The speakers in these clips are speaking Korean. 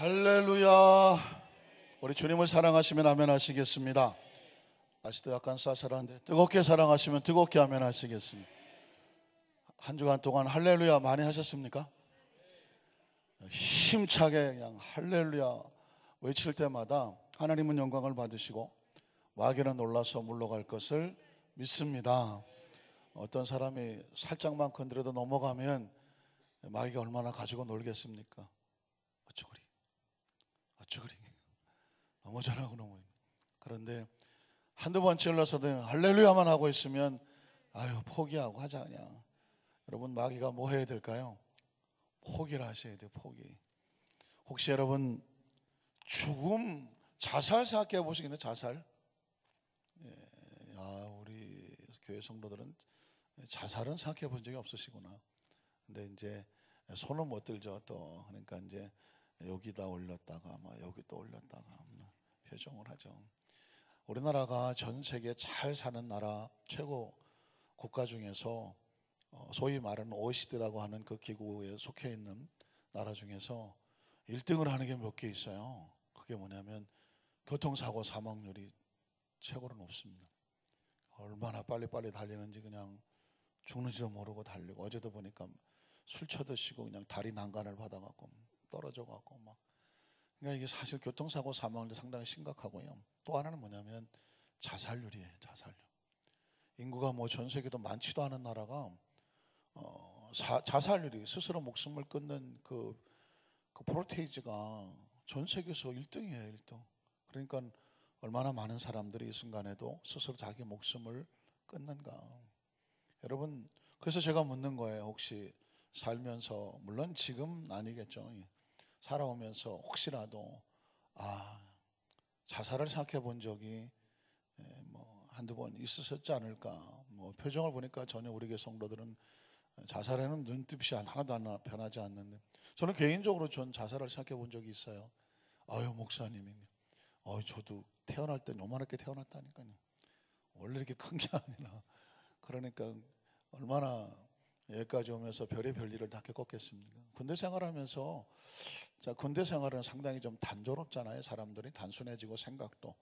할렐루야. 우리 주님을 사랑하시면 아멘 하시겠습니다. 아직도 약간 쌀쌀한데 뜨겁게 사랑하시면 뜨겁게 아멘 하시겠습니다. 한 주간 동안 할렐루야 많이 하셨습니까? 힘차게 그냥 할렐루야 외칠 때마다 하나님은 영광을 받으시고 마귀는 놀라서 물러갈 것을 믿습니다. 어떤 사람이 살짝만 건드려도 넘어가면 마귀가 얼마나 가지고 놀겠습니까? 어쩌그리 너무 잘하고 너무. 그런데 한두 번 찔러서도 할렐루야만 하고 있으면 아유 포기하고 하자 그냥. 여러분 마귀가 뭐 해야 될까요? 포기를 하셔야 돼요. 포기. 혹시 여러분 죽음, 자살 생각해 보시겠네요. 자살. 우리 교회 성도들은 자살은 생각해 본 적이 없으시구나. 근데 이제 손은 못 들죠. 또 그러니까 이제 여기다 올렸다가 막 여기 또 올렸다가 표정을 하죠. 우리나라가 전 세계 잘 사는 나라 최고 국가 중에서 소위 말하는 OECD라고 하는 그 기구에 속해 있는 나라 중에서 1등을 하는 게 몇 개 있어요. 그게 뭐냐면 교통사고 사망률이 최고로 높습니다. 얼마나 빨리빨리 달리는지 그냥 죽는지도 모르고 달리고, 어제도 보니까 술 쳐드시고 그냥 다리 난간을 받아갖고 떨어져갖고 막. 그러니까 이게 사실 교통사고 사망률이 상당히 심각하고요. 또 하나는 뭐냐면 자살률이에요. 자살률. 인구가 뭐 전 세계도 많지도 않은 나라가 자살률이, 스스로 목숨을 끊는 그 프로테이지가 전 세계에서 1등이에요. 1등. 그러니까 얼마나 많은 사람들이 이 순간에도 스스로 자기 목숨을 끊는가. 여러분, 그래서 제가 묻는 거예요. 혹시 살면서, 물론 지금 아니겠죠, 살아오면서 혹시라도 자살을 생각해 본 적이 뭐 한두 번 있으셨지 않을까. 뭐 표정을 보니까 전혀 우리 교회 성도들은 자살에는 눈빛이 하나도 변하지 않는데, 저는 개인적으로 전 자살을 생각해 본 적이 있어요. 아유 목사님이, 저도 태어날 때 요만하게 태어났다니까요. 원래 이렇게 큰 게 아니라. 그러니까 얼마나 여기까지 오면서 별의별 일을 다 겪었겠습니까? 군대 생활하면서, 자, 군대 생활은 상당히 좀 단조롭잖아요. 사람들이 단순해지고 생각도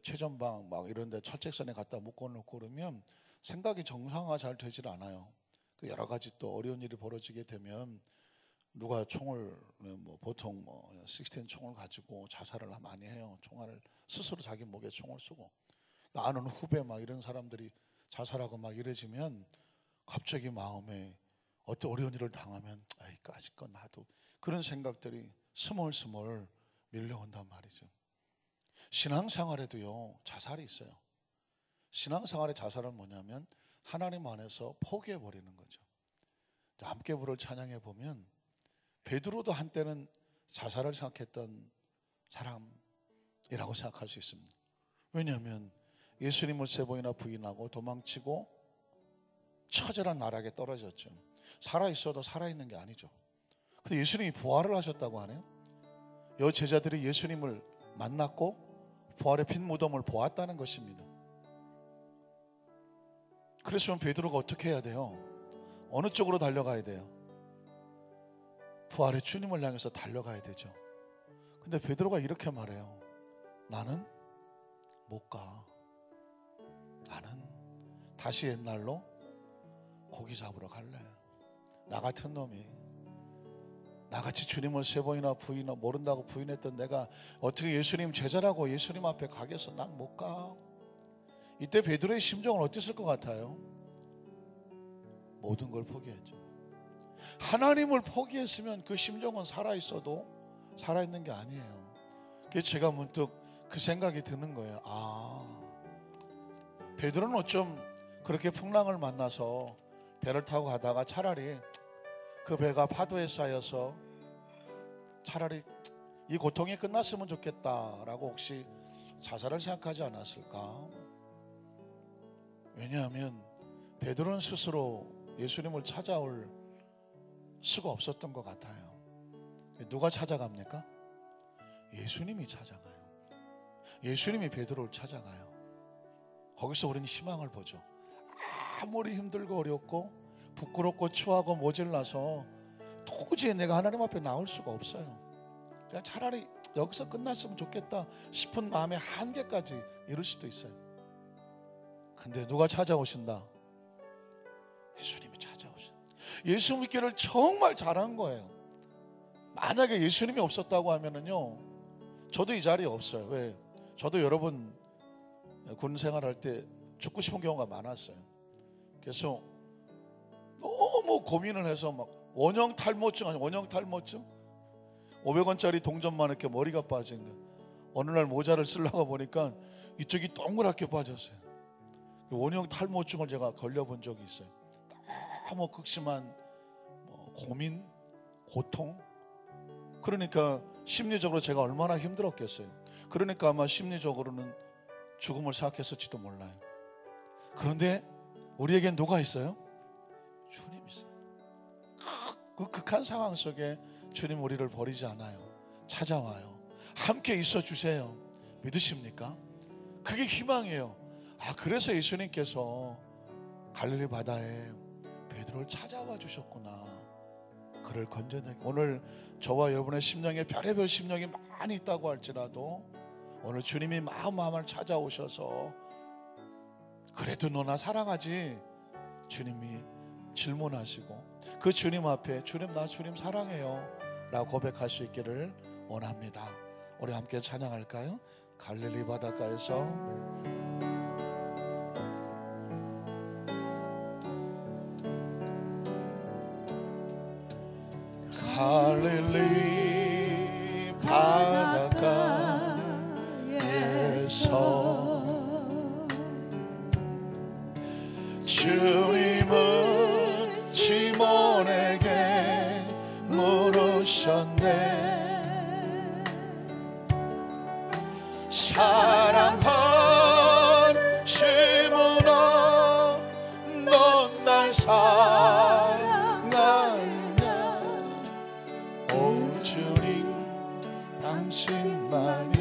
최전방 막 이런데 철책선에 갖다 묶어놓고 그러면 생각이 정상화가 잘 되질 않아요. 여러 가지 또 어려운 일이 벌어지게 되면 누가 총을 보통 16 총을 가지고 자살을 많이 해요. 총알을 스스로 자기 목에 총을 쏘고, 아는 후배 막 이런 사람들이 자살하고 막 이래지면 갑자기 마음에 어떤 어려운 일을 당하면 까짓 건 나도, 그런 생각들이 스멀스멀 밀려온단 말이죠. 신앙생활에도요 자살이 있어요. 신앙생활의 자살은 뭐냐면 하나님 안에서 포기해버리는 거죠. 함께 부를 찬양해 보면 베드로도 한때는 자살을 생각했던 사람이라고 생각할 수 있습니다. 왜냐하면 예수님을 3번이나 부인하고 도망치고 처절한 나락에 떨어졌죠. 살아있어도 살아있는 게 아니죠. 근데 예수님이 부활을 하셨다고 하네요. 여 제자들이 예수님을 만났고 부활의 빈 무덤을 보았다는 것입니다. 그랬으면 베드로가 어떻게 해야 돼요? 어느 쪽으로 달려가야 돼요? 부활의 주님을 향해서 달려가야 되죠. 근데 베드로가 이렇게 말해요. 나는 못 가. 나는 다시 옛날로 고기 잡으러 갈래. 나 같은 놈이, 나같이 주님을 3번이나 부인하고 모른다고 부인했던 내가 어떻게 예수님 제자라고 예수님 앞에 가겠어? 난 못 가. 이때 베드로의 심정은 어땠을 것 같아요? 모든 걸 포기했죠. 하나님을 포기했으면 그 심정은 살아있어도 살아있는 게 아니에요. 그래서 제가 문득 그 생각이 드는 거예요. 베드로는 어쩜 그렇게 풍랑을 만나서 배를 타고 가다가 차라리 그 배가 파도에 쌓여서 차라리 이 고통이 끝났으면 좋겠다라고 혹시 자살을 생각하지 않았을까? 왜냐하면 베드로는 스스로 예수님을 찾아올 수가 없었던 것 같아요. 누가 찾아갑니까? 예수님이 찾아가요. 예수님이 베드로를 찾아가요. 거기서 우리는 희망을 보죠. 아무리 힘들고 어렵고 부끄럽고 추하고 모질라서 도저히 내가 하나님 앞에 나올 수가 없어요. 그냥 차라리 여기서 끝났으면 좋겠다 싶은 마음의 한계까지 이룰 수도 있어요. 근데 누가 찾아오신다? 예수님이 찾아오신다. 예수 믿기를 정말 잘한 거예요. 만약에 예수님이 없었다고 하면은요, 저도 이 자리에 없어요. 왜? 저도 여러분 군 생활할 때 죽고 싶은 경우가 많았어요. 그래서 너무 고민을 해서 막 원형 탈모증 아니 원형 탈모증 500원짜리 동전만 이렇게 머리가 빠진 거. 어느 날 모자를 쓰려고 보니까 이쪽이 동그랗게 빠졌어요. 원형 탈모증을 제가 걸려본 적이 있어요. 너무 극심한 고민, 고통. 그러니까 심리적으로 제가 얼마나 힘들었겠어요. 그러니까 아마 심리적으로는 죽음을 생각했을지도 몰라요. 그런데 우리에겐 누가 있어요? 주님 있어요. 그 극한 상황 속에 주님 우리를 버리지 않아요. 찾아와요. 함께 있어 주세요. 믿으십니까? 그게 희망이에요. 그래서 예수님께서 갈릴리 바다에 베드로를 찾아와 주셨구나. 그를 건져내기. 오늘 저와 여러분의 심령에 별의별 심령이 많이 있다고 할지라도 오늘 주님이 마음을 찾아오셔서 그래도 너나 사랑하지? 주님이 질문하시고 그 주님 앞에 주님 나 주님 사랑해요 라고 고백할 수 있기를 원합니다. 우리 함께 찬양할까요? 갈릴리 바닷가에서 갈릴리 바닷가에서 주님은 시몬에게 물으셨네. 사랑하는 시몬아 넌 날 사랑하느냐. 오 주님 당신만이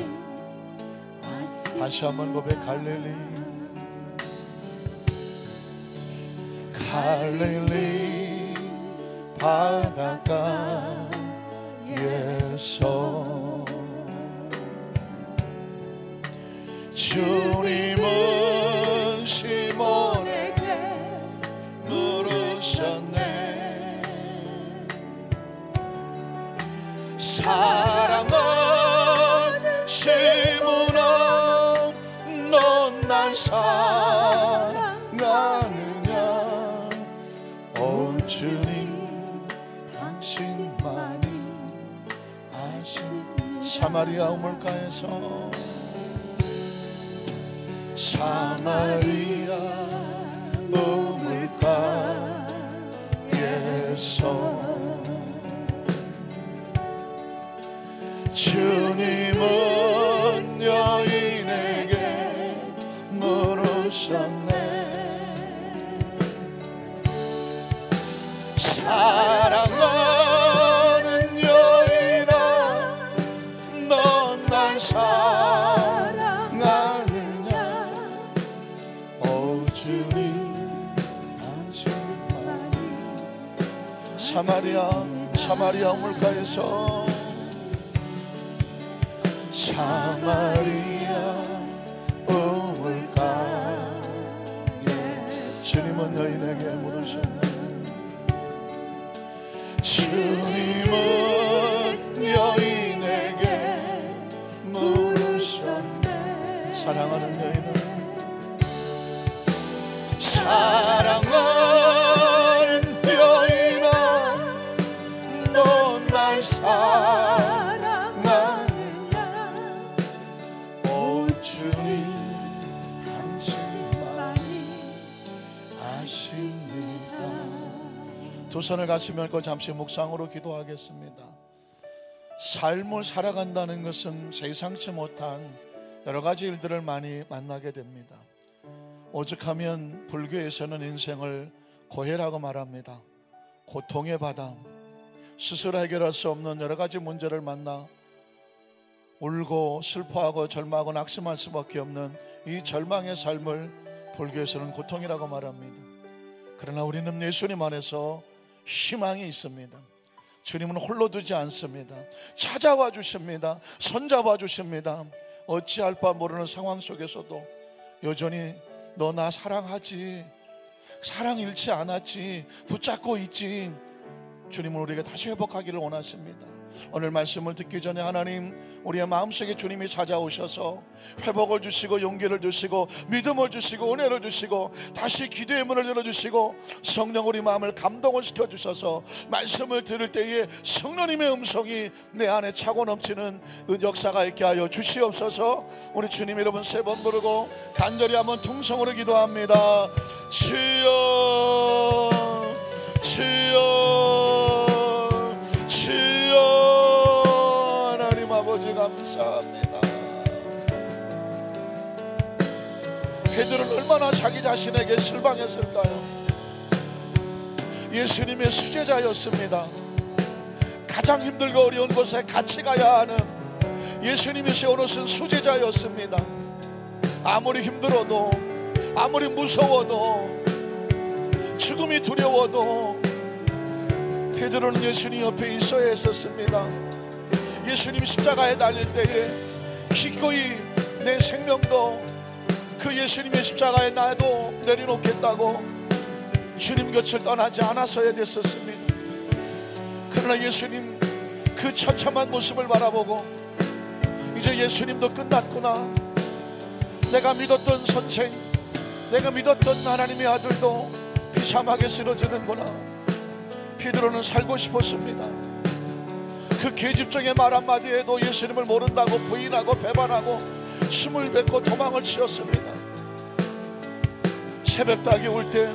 다시 한번 고백. 갈릴리 바닷가에서 주님은 시몬에게 물으셨네. 사랑하는 시몬아 넌 날 사랑하느냐. 오 주님 당신만이 아시니. 사마리아 우물가에서 사마리아 우물가에서 주님은 여인에게 물으셨네. 사랑하는 여인아 넌 날 사랑하느냐. 오 주님 당신만이. 사마리아 우물가에서 사마리아 우물가에 주님은 여인에게 물으셨네. 주님은 여인에게 물으셨네. 사랑하는 여인은 사랑하는 여인아 넌 날 사랑하느냐. 오 주님 당신만이 아십니다. 두 손을 같이 얹고 잠시 묵상으로 기도하겠습니다. 삶을 살아간다는 것은 세상치 못한 여러 가지 일들을 많이 만나게 됩니다. 오죽하면 불교에서는 인생을 고해라고 말합니다. 고통의 바다, 스스로 해결할 수 없는 여러 가지 문제를 만나 울고 슬퍼하고 절망하고 낙심할 수밖에 없는 이 절망의 삶을 불교에서는 고통이라고 말합니다. 그러나 우리는 예수님 안에서 희망이 있습니다. 주님은 홀로 두지 않습니다. 찾아와 주십니다. 손잡아 주십니다. 어찌할 바 모르는 상황 속에서도 여전히 너 나 사랑하지, 사랑 잃지 않았지, 붙잡고 있지. 주님은 우리에게 다시 회복하기를 원하십니다. 오늘 말씀을 듣기 전에 하나님, 우리의 마음속에 주님이 찾아오셔서 회복을 주시고 용기를 주시고 믿음을 주시고 은혜를 주시고 다시 기도의 문을 열어주시고 성령 우리 마음을 감동을 시켜주셔서 말씀을 들을 때에 성령님의 음성이 내 안에 차고 넘치는 역사가 있게 하여 주시옵소서. 우리 주님 이름은 3번 부르고 간절히 한번 통성으로 기도합니다. 주여 주여 주여. 하나님 아버지 감사합니다. 베드로는 얼마나 자기 자신에게 실망했을까요? 예수님의 수제자였습니다. 가장 힘들고 어려운 곳에 같이 가야 하는 예수님이 세워놓으신 수제자였습니다. 아무리 힘들어도, 아무리 무서워도, 죽음이 두려워도 베드로는 예수님 옆에 있어야 했었습니다. 예수님 십자가에 달릴 때에 기꺼이 내 생명도 그 예수님의 십자가에 나도 내려놓겠다고 주님 곁을 떠나지 않았어야 됐었습니다. 그러나 예수님 그 처참한 모습을 바라보고 이제 예수님도 끝났구나, 내가 믿었던 선생, 내가 믿었던 하나님의 아들도 비참하게 쓰러지는구나. 베드로는 살고 싶었습니다. 그 계집종의 말 한마디에도 예수님을 모른다고 부인하고 배반하고 숨을 뱉고 도망을 치었습니다. 새벽닭이 올 때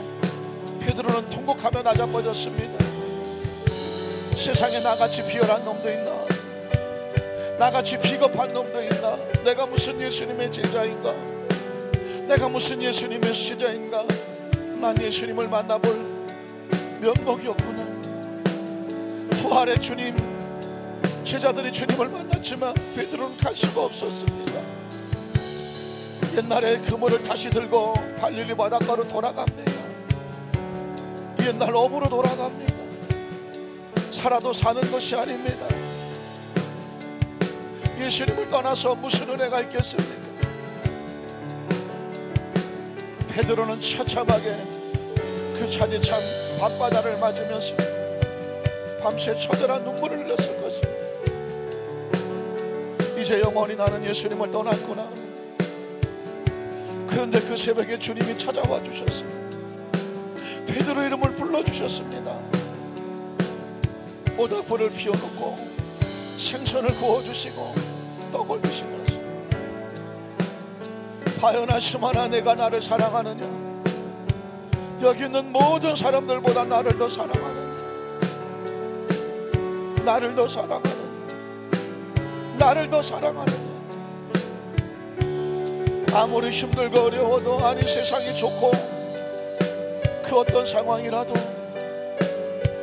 베드로는 통곡하며 나자빠졌습니다. 세상에 나같이 비열한 놈도 있나? 나같이 비겁한 놈도 있나? 내가 무슨 예수님의 제자인가? 내가 무슨 예수님의 수제자인가? 난 예수님을 만나볼 면목이 없구나. 부활의 주님, 제자들이 주님을 만났지만 베드로는 갈 수가 없었습니다. 옛날에 그물을 다시 들고 갈릴리 바닷가로 돌아갑니다. 옛날 어부로 돌아갑니다. 살아도 사는 것이 아닙니다. 예수님을 떠나서 무슨 은혜가 있겠습니까? 베드로는 처참하게 그 차디찬 밤바다를 맞으면서 밤새 처절한 눈물을 흘렸을 것입니다. 이제 영원히 나는 예수님을 떠났구나. 그런데 그 새벽에 주님이 찾아와 주셨습니다. 베드로 이름을 불러주셨습니다. 모닥불을 피워놓고 생선을 구워주시고 떡을 주시면서 바요나 시마나 내가 나를 사랑하느냐? 여기 있는 모든 사람들보다 나를 더 사랑하느냐? 나를 더 사랑하느냐? 나를 더 사랑하느냐? 아무리 힘들고 어려워도, 아니 세상이 좋고 그 어떤 상황이라도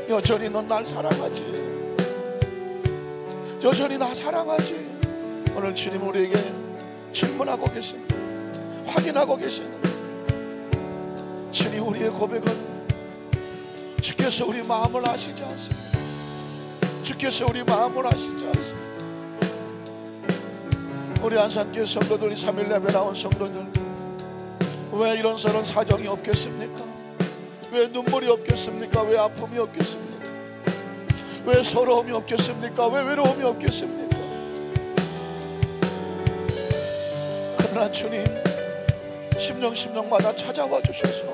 여전히 넌 날 사랑하지, 여전히 나 사랑하지. 오늘 주님 우리에게 질문하고 계십니다. 확인하고 계시는 주님, 우리의 고백은 주께서 우리 마음을 아시지 않습니까? 주께서 우리 마음을 아시지 않습니까? 우리 안산교회 성도들, 3일 예배 나온 성도들, 왜 이런저런 사정이 없겠습니까? 왜 눈물이 없겠습니까? 왜 아픔이 없겠습니까? 왜 서러움이 없겠습니까? 왜 외로움이 없겠습니까? 그러나 주님 심령마다 찾아와 주셔서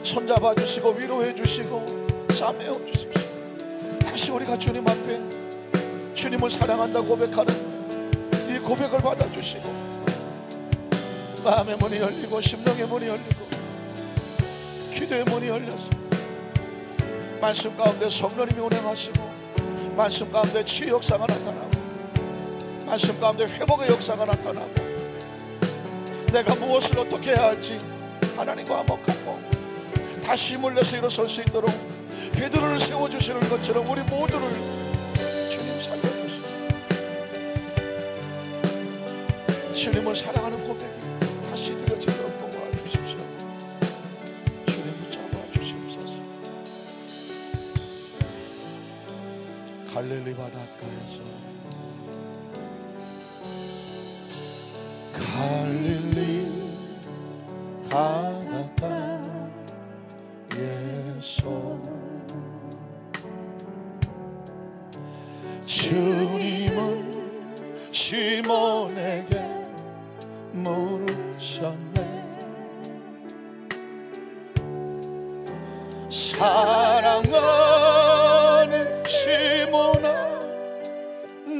손잡아 주시고 위로해 주시고 싸매어 주십시오. 다시 우리가 주님 앞에 주님을 사랑한다 고백하는 이 고백을 받아주시고 마음의 문이 열리고 심령의 문이 열리고 기도의 문이 열려서 말씀 가운데 성령님이 운행하시고 말씀 가운데 치유 역사가 나타나고 말씀 가운데 회복의 역사가 나타나고 내가 무엇을 어떻게 해야 할지 하나님과 화목하고 다시 힘을 내서 일어설 수 있도록 베드로를 세워주시는 것처럼 우리 모두를 주님 살려주시고 주님을 사랑하는 고백이 다시 드려지도록 도와주십시오. 주님 붙잡아 주시옵소서. 갈릴리 바닷가에서 갈릴리 바닷가에서 주님은 시몬에게 물으셨네. 사랑하는 시몬아,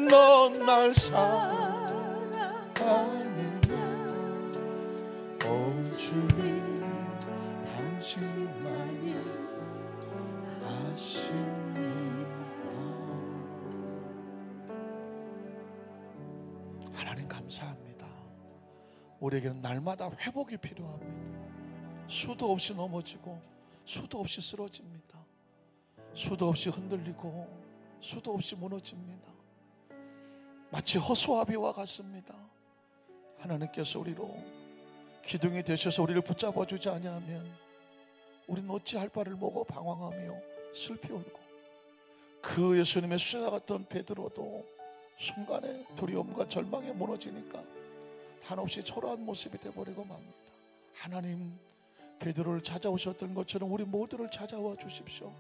넌 날 사랑하느냐? 오 주님, 당신만이 아십니다. 하나님 감사합니다. 우리에게는 날마다 회복이 필요합니다. 수도 없이 넘어지고 수도 없이 쓰러집니다. 수도 없이 흔들리고 수도 없이 무너집니다. 마치 허수아비와 같습니다. 하나님께서 우리로 기둥이 되셔서 우리를 붙잡아 주지 아니하면 우리는 어찌할 바를 모고 방황하며 슬피 울고, 그 예수님의 수자 같던 베드로도 순간에 두려움과 절망에 무너지니까 한없이 초라한 모습이 되어버리고 맙니다. 하나님, 베드로를 찾아오셨던 것처럼 우리 모두를 찾아와 주십시오.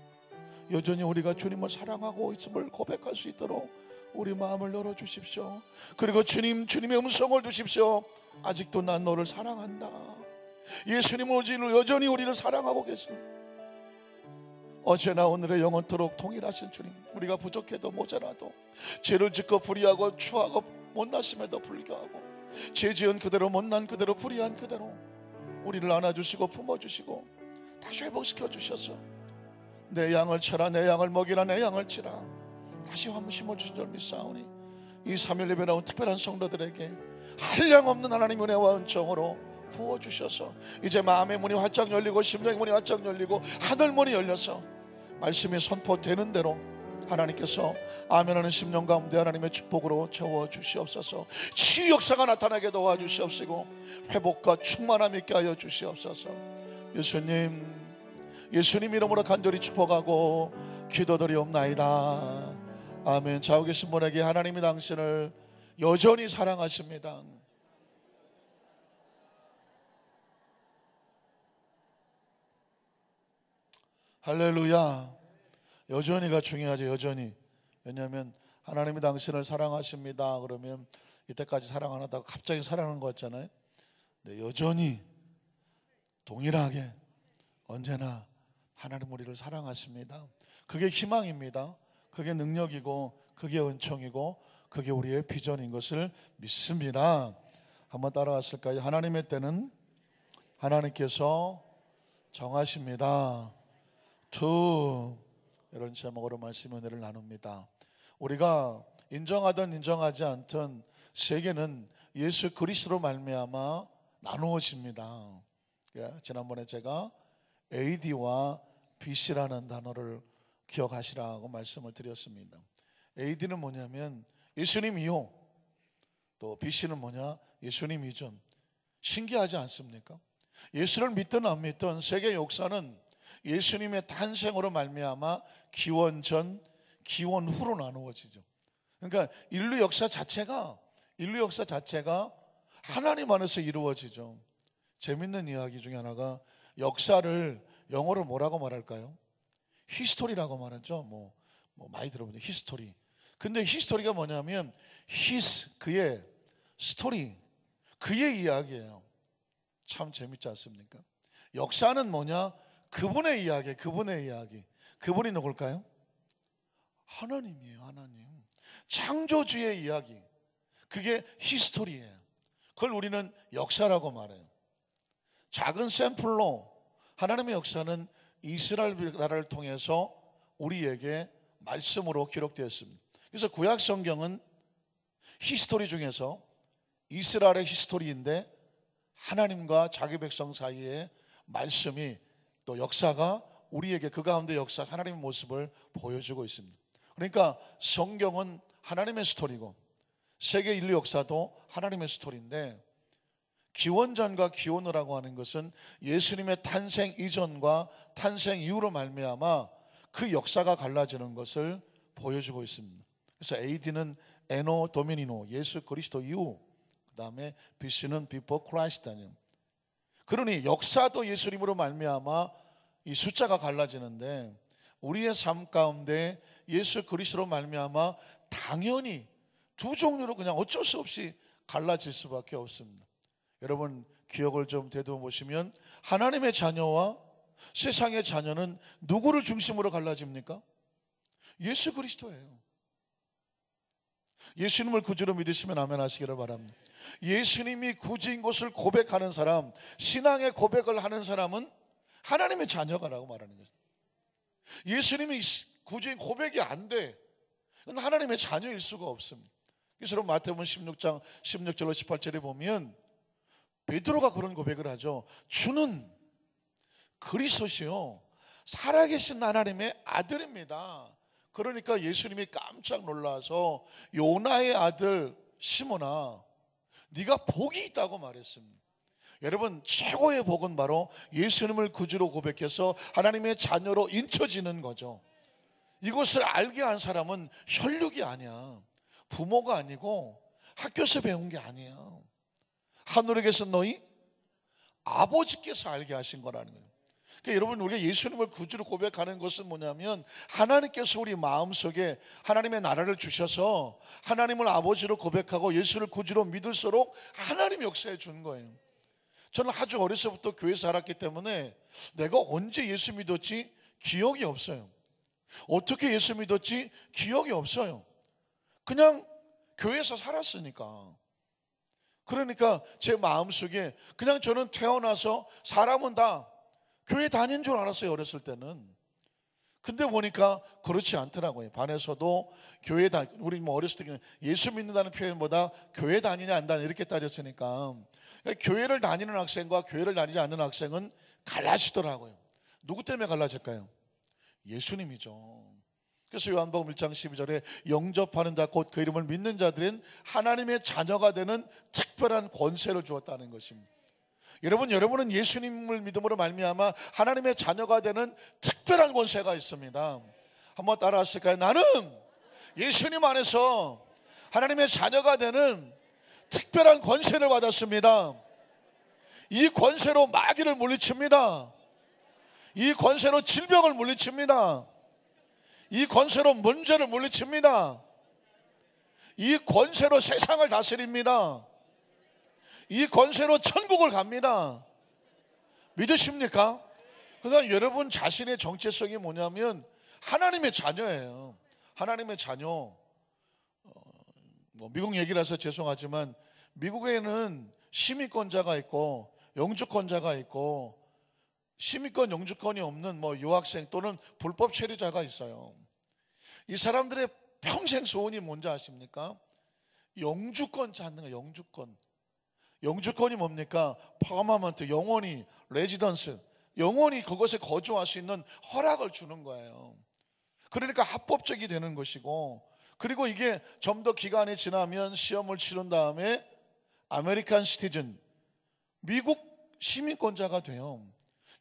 여전히 우리가 주님을 사랑하고 있음을 고백할 수 있도록 우리 마음을 열어주십시오. 그리고 주님의 음성을 주십시오. 아직도 난 너를 사랑한다. 예수님은 여전히 우리를 사랑하고 계십니다. 어제나 오늘의 영원토록 동일하신 주님, 우리가 부족해도 모자라도 죄를 짓고 불의하고 추하고 못났음에도 불구하고 죄 지은 그대로 못난 그대로 불의한 그대로 우리를 안아주시고 품어주시고 다시 회복시켜 주셔서 내 양을 쳐라, 내 양을 먹이라, 내 양을 치라 다시 한번 심어주신 줄 믿사오니 이 3일 예배 나온 특별한 성도들에게 한량없는 하나님의 은혜와 은총으로 부어주셔서 이제 마음의 문이 활짝 열리고 심령의 문이 활짝 열리고 하늘 문이 열려서 말씀이 선포되는 대로 하나님께서 아멘하는 심령 가운데 하나님의 축복으로 채워주시옵소서. 치유 역사가 나타나게 도와주시옵시고 회복과 충만함 있게 하여 주시옵소서. 예수님 이름으로 간절히 축복하고 기도드리옵나이다. 아멘. 자고 계신 분에게 하나님이 당신을 여전히 사랑하십니다. 할렐루야. 여전히가 중요하죠. 여전히. 왜냐하면 하나님이 당신을 사랑하십니다 그러면 이때까지 사랑 안 하다가 갑자기 사랑하는 것 같잖아요. 근데 여전히 동일하게 언제나 하나님 우리를 사랑하십니다. 그게 희망입니다. 그게 능력이고 그게 은총이고 그게 우리의 비전인 것을 믿습니다. 한번 따라왔을까요? 하나님의 때는 하나님께서 정하십니다. 이런 제목으로 말씀 은혜를 나눕니다. 우리가 인정하든 인정하지 않든 세계는 예수 그리스도로 말미암아 나누어집니다. 지난번에 제가 AD와 BC라는 단어를 기억하시라고 말씀을 드렸습니다. AD는 뭐냐면 예수님 이후, 또 BC는 뭐냐? 예수님 이전. 신기하지 않습니까? 예수를 믿든 안 믿든 세계 역사는 예수님의 탄생으로 말미암아 기원 전, 기원 후로 나누어지죠. 그러니까 인류 역사 자체가 하나님 안에서 이루어지죠. 재밌는 이야기 중에 하나가 역사를 영어로 뭐라고 말할까요? 히스토리라고 말하죠. 뭐 많이 들어보죠. 히스토리. 근데 히스토리가 뭐냐면 그의 스토리, 그의 이야기예요. 참 재밌지 않습니까? 역사는 뭐냐? 그분의 이야기. 그분이 누굴까요? 하나님이에요. 하나님. 창조주의 이야기. 그게 히스토리예요. 그걸 우리는 역사라고 말해요. 작은 샘플로 하나님의 역사는 이스라엘 나라를 통해서 우리에게 말씀으로 기록되었습니다. 그래서 구약 성경은 히스토리 중에서 이스라엘의 히스토리인데 하나님과 자기 백성 사이에 말씀이 또 역사가 우리에게 그 가운데 역사 하나님의 모습을 보여주고 있습니다. 그러니까 성경은 하나님의 스토리고 세계 인류 역사도 하나님의 스토리인데 기원전과 기원후라고 하는 것은 예수님의 탄생 이전과 탄생 이후로 말미암아 그 역사가 갈라지는 것을 보여주고 있습니다. 그래서 AD는 에노 도미니노, 예수 그리스도 이후, 그 다음에 BC는 before Christ. 그러니 역사도 예수님으로 말미암아 이 숫자가 갈라지는데, 우리의 삶 가운데 예수 그리스도로 말미암아 당연히 두 종류로 그냥 어쩔 수 없이 갈라질 수밖에 없습니다. 여러분 기억을 좀 되돌아 보시면, 하나님의 자녀와 세상의 자녀는 누구를 중심으로 갈라집니까? 예수 그리스도예요. 예수님을 구주로 믿으시면 아멘 하시기를 바랍니다. 예수님이 구주인 것을 고백하는 사람, 신앙의 고백을 하는 사람은 하나님의 자녀가라고 말하는 것입니다. 예수님이 구주인 고백이 안 돼, 그건 하나님의 자녀일 수가 없습니다. 그래서 여러분 마태복음 16장 16절로 18절에 보면 베드로가 그런 고백을 하죠. 주는 그리스도시요 살아계신 하나님의 아들입니다. 그러니까 예수님이 깜짝 놀라서 요나의 아들 시몬아, 네가 복이 있다고 말했습니다. 여러분 최고의 복은 바로 예수님을 구주로 고백해서 하나님의 자녀로 인쳐지는 거죠. 이것을 알게 한 사람은 혈육이 아니야, 부모가 아니고 학교에서 배운 게 아니야. 하늘에 계신 너희 아버지께서 알게 하신 거라는 거예요. 그러니까 여러분 우리가 예수님을 구주로 고백하는 것은 뭐냐면, 하나님께서 우리 마음속에 하나님의 나라를 주셔서 하나님을 아버지로 고백하고 예수를 구주로 믿을수록 하나님이 역사해 주는 거예요. 저는 아주 어려서부터 교회에서 살았기 때문에 내가 언제 예수 믿었지 기억이 없어요. 어떻게 예수 믿었지 기억이 없어요. 그냥 교회에서 살았으니까. 그러니까 제 마음속에 그냥 저는 태어나서 사람은 다 교회 다닌 줄 알았어요, 어렸을 때는. 근데 보니까 그렇지 않더라고요. 반에서도 우리 뭐 어렸을 때 예수 믿는다는 표현보다 교회 다니냐 안 다니냐 이렇게 따졌으니까, 교회를 다니는 학생과 교회를 다니지 않는 학생은 갈라지더라고요. 누구 때문에 갈라질까요? 예수님이죠. 그래서 요한복음 1장 12절에 영접하는 자 곧 그 이름을 믿는 자들은 하나님의 자녀가 되는 특별한 권세를 주었다는 것입니다. 여러분은 예수님을 믿음으로 말미암아 하나님의 자녀가 되는 특별한 권세가 있습니다. 한번 따라 하실까요? 나는 예수님 안에서 하나님의 자녀가 되는 특별한 권세를 받았습니다. 이 권세로 마귀를 물리칩니다. 이 권세로 질병을 물리칩니다. 이 권세로 문제를 물리칩니다. 이 권세로 세상을 다스립니다. 이 권세로 천국을 갑니다. 믿으십니까? 그러니까 여러분 자신의 정체성이 뭐냐면 하나님의 자녀예요. 하나님의 자녀. 미국 얘기라서 죄송하지만 미국에는 시민권자가 있고 영주권자가 있고, 시민권 영주권이 없는 유학생 또는 불법 체류자가 있어요. 이 사람들의 평생 소원이 뭔지 아십니까? 영주권 찾는 거예요. 영주권이 뭡니까? 퍼머넌트, 영원히, 레지던스, 영원히 그것에 거주할 수 있는 허락을 주는 거예요. 그러니까 합법적이 되는 것이고, 그리고 이게 좀 더 기간이 지나면 시험을 치른 다음에 아메리칸 시티즌, 미국 시민권자가 돼요.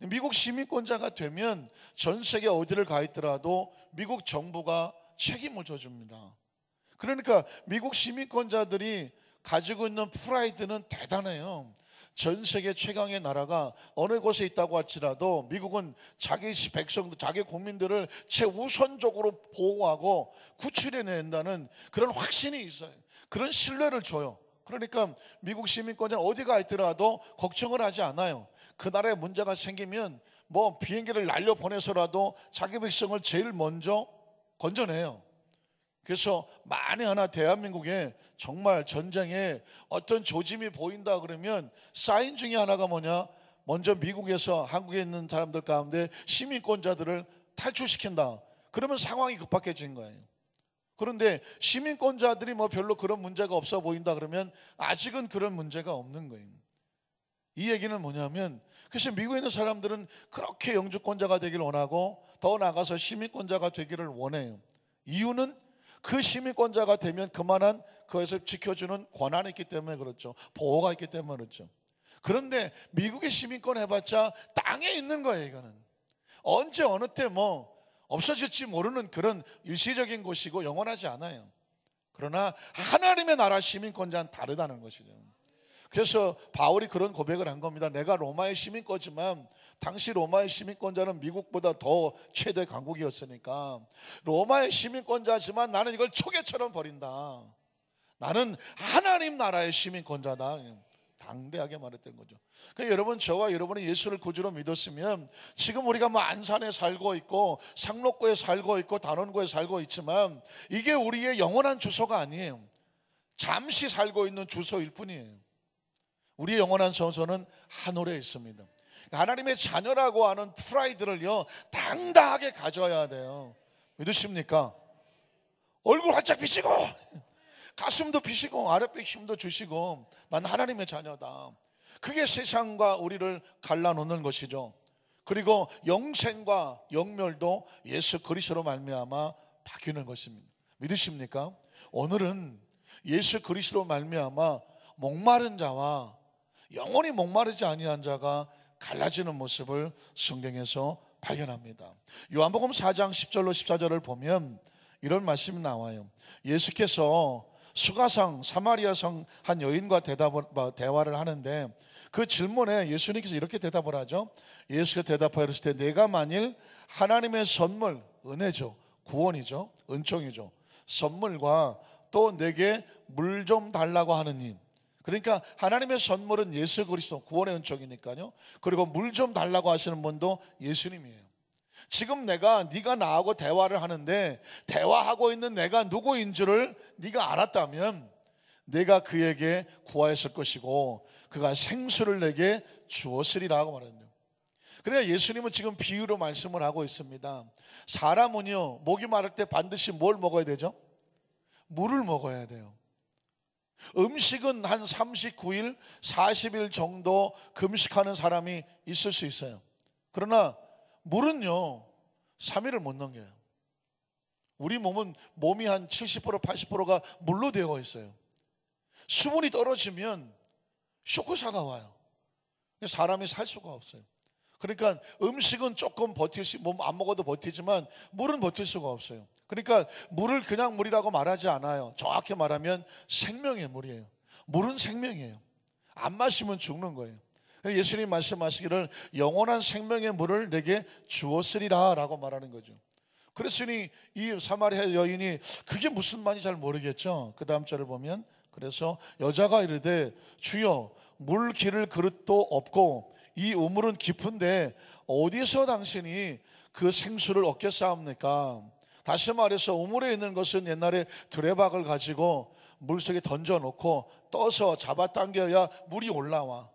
미국 시민권자가 되면 전 세계 어디를 가 있더라도 미국 정부가 책임을 져줍니다. 그러니까 미국 시민권자들이 가지고 있는 프라이드는 대단해요. 전 세계 최강의 나라가 어느 곳에 있다고 할지라도 미국은 자기 백성들, 자기 국민들을 최우선적으로 보호하고 구출해 낸다는 그런 확신이 있어요. 그런 신뢰를 줘요. 그러니까 미국 시민권자는 어디 가 있더라도 걱정을 하지 않아요. 그 나라에 문제가 생기면 비행기를 날려보내서라도 자기 백성을 제일 먼저 건져내요. 그래서 만에 하나 대한민국에 정말 전쟁에 어떤 조짐이 보인다 그러면 사인 중에 하나가 뭐냐? 먼저 미국에서 한국에 있는 사람들 가운데 시민권자들을 탈출시킨다. 그러면 상황이 급박해진 거예요. 그런데 시민권자들이 별로 그런 문제가 없어 보인다 그러면 아직은 그런 문제가 없는 거예요. 이 얘기는 뭐냐면, 그래서 미국에 있는 사람들은 그렇게 영주권자가 되기를 원하고 더 나아가서 시민권자가 되기를 원해요. 이유는 그 시민권자가 되면 그만한 그것을 지켜주는 권한이 있기 때문에 그렇죠. 보호가 있기 때문에 그렇죠. 그런데 미국의 시민권 해봤자 땅에 있는 거예요. 이거는 언제 어느 때 없어질지 모르는 그런 일시적인 곳이고 영원하지 않아요. 그러나 하나님의 나라 시민권자는 다르다는 것이죠. 그래서 바울이 그런 고백을 한 겁니다. 내가 로마의 시민권이지만 당시 로마의 시민권자는 미국보다 더 최대 강국이었으니까 로마의 시민권자지만 나는 이걸 초계처럼 버린다. 나는 하나님 나라의 시민권자다. 당대하게 말했던 거죠. 그러니까 여러분, 저와 여러분이 예수를 구주로 믿었으면 지금 우리가 뭐 안산에 살고 있고 상록구에 살고 있고 단원구에 살고 있지만 이게 우리의 영원한 주소가 아니에요. 잠시 살고 있는 주소일 뿐이에요. 우리의 영원한 주소는 하늘에 있습니다. 하나님의 자녀라고 하는 프라이드를요 당당하게 가져야 돼요. 믿으십니까? 얼굴 활짝 비치고 가슴도 비시고 아랫배 힘도 주시고 난 하나님의 자녀다. 그게 세상과 우리를 갈라놓는 것이죠. 그리고 영생과 영멸도 예수 그리스도로 말미암아 바뀌는 것입니다. 믿으십니까? 오늘은 예수 그리스도로 말미암아 목마른 자와 영원히 목마르지 아니한 자가 갈라지는 모습을 성경에서 발견합니다. 요한복음 4장 10절로 14절을 보면 이런 말씀이 나와요. 예수께서 수가성 사마리아성 한 여인과 대화를 하는데 그 질문에 예수님께서 이렇게 대답을 하죠. 예수가 대답하여 이르실 때 내가 만일 하나님의 선물, 은혜죠, 구원이죠, 은총이죠, 선물과 또 내게 물 좀 달라고 하느님. 그러니까 하나님의 선물은 예수 그리스도 구원의 은총이니까요. 그리고 물 좀 달라고 하시는 분도 예수님이에요. 지금 네가 나하고 대화를 하는데 대화하고 있는 내가 누구인 줄을 네가 알았다면 내가 그에게 구하였을 것이고 그가 생수를 내게 주었으리라고 말했네요. 그러니까 예수님은 지금 비유로 말씀을 하고 있습니다. 사람은요 목이 마를 때 반드시 뭘 먹어야 되죠? 물을 먹어야 돼요. 음식은 한 39일, 40일 정도 금식하는 사람이 있을 수 있어요. 그러나 물은요 3일을 못 넘겨요. 우리 몸이 한 70%, 80%가 물로 되어 있어요. 수분이 떨어지면 쇼크사가 와요. 사람이 살 수가 없어요. 그러니까 음식은 조금 안 먹어도 버티지만 물은 버틸 수가 없어요. 그러니까 물을 그냥 물이라고 말하지 않아요. 정확히 말하면 생명의 물이에요. 물은 생명이에요. 안 마시면 죽는 거예요. 예수님 말씀하시기를 영원한 생명의 물을 내게 주었으리라 라고 말하는 거죠. 그랬으니 이 사마리아 여인이 그게 무슨 말인지 잘 모르겠죠. 그 다음 절을 보면 그래서 여자가 이르되 주여 물 기를 그릇도 없고 이 우물은 깊은데 어디서 당신이 그 생수를 얻겠사옵니까? 다시 말해서 우물에 있는 것은 옛날에 두레박을 가지고 물속에 던져놓고 떠서 잡아당겨야 물이 올라와.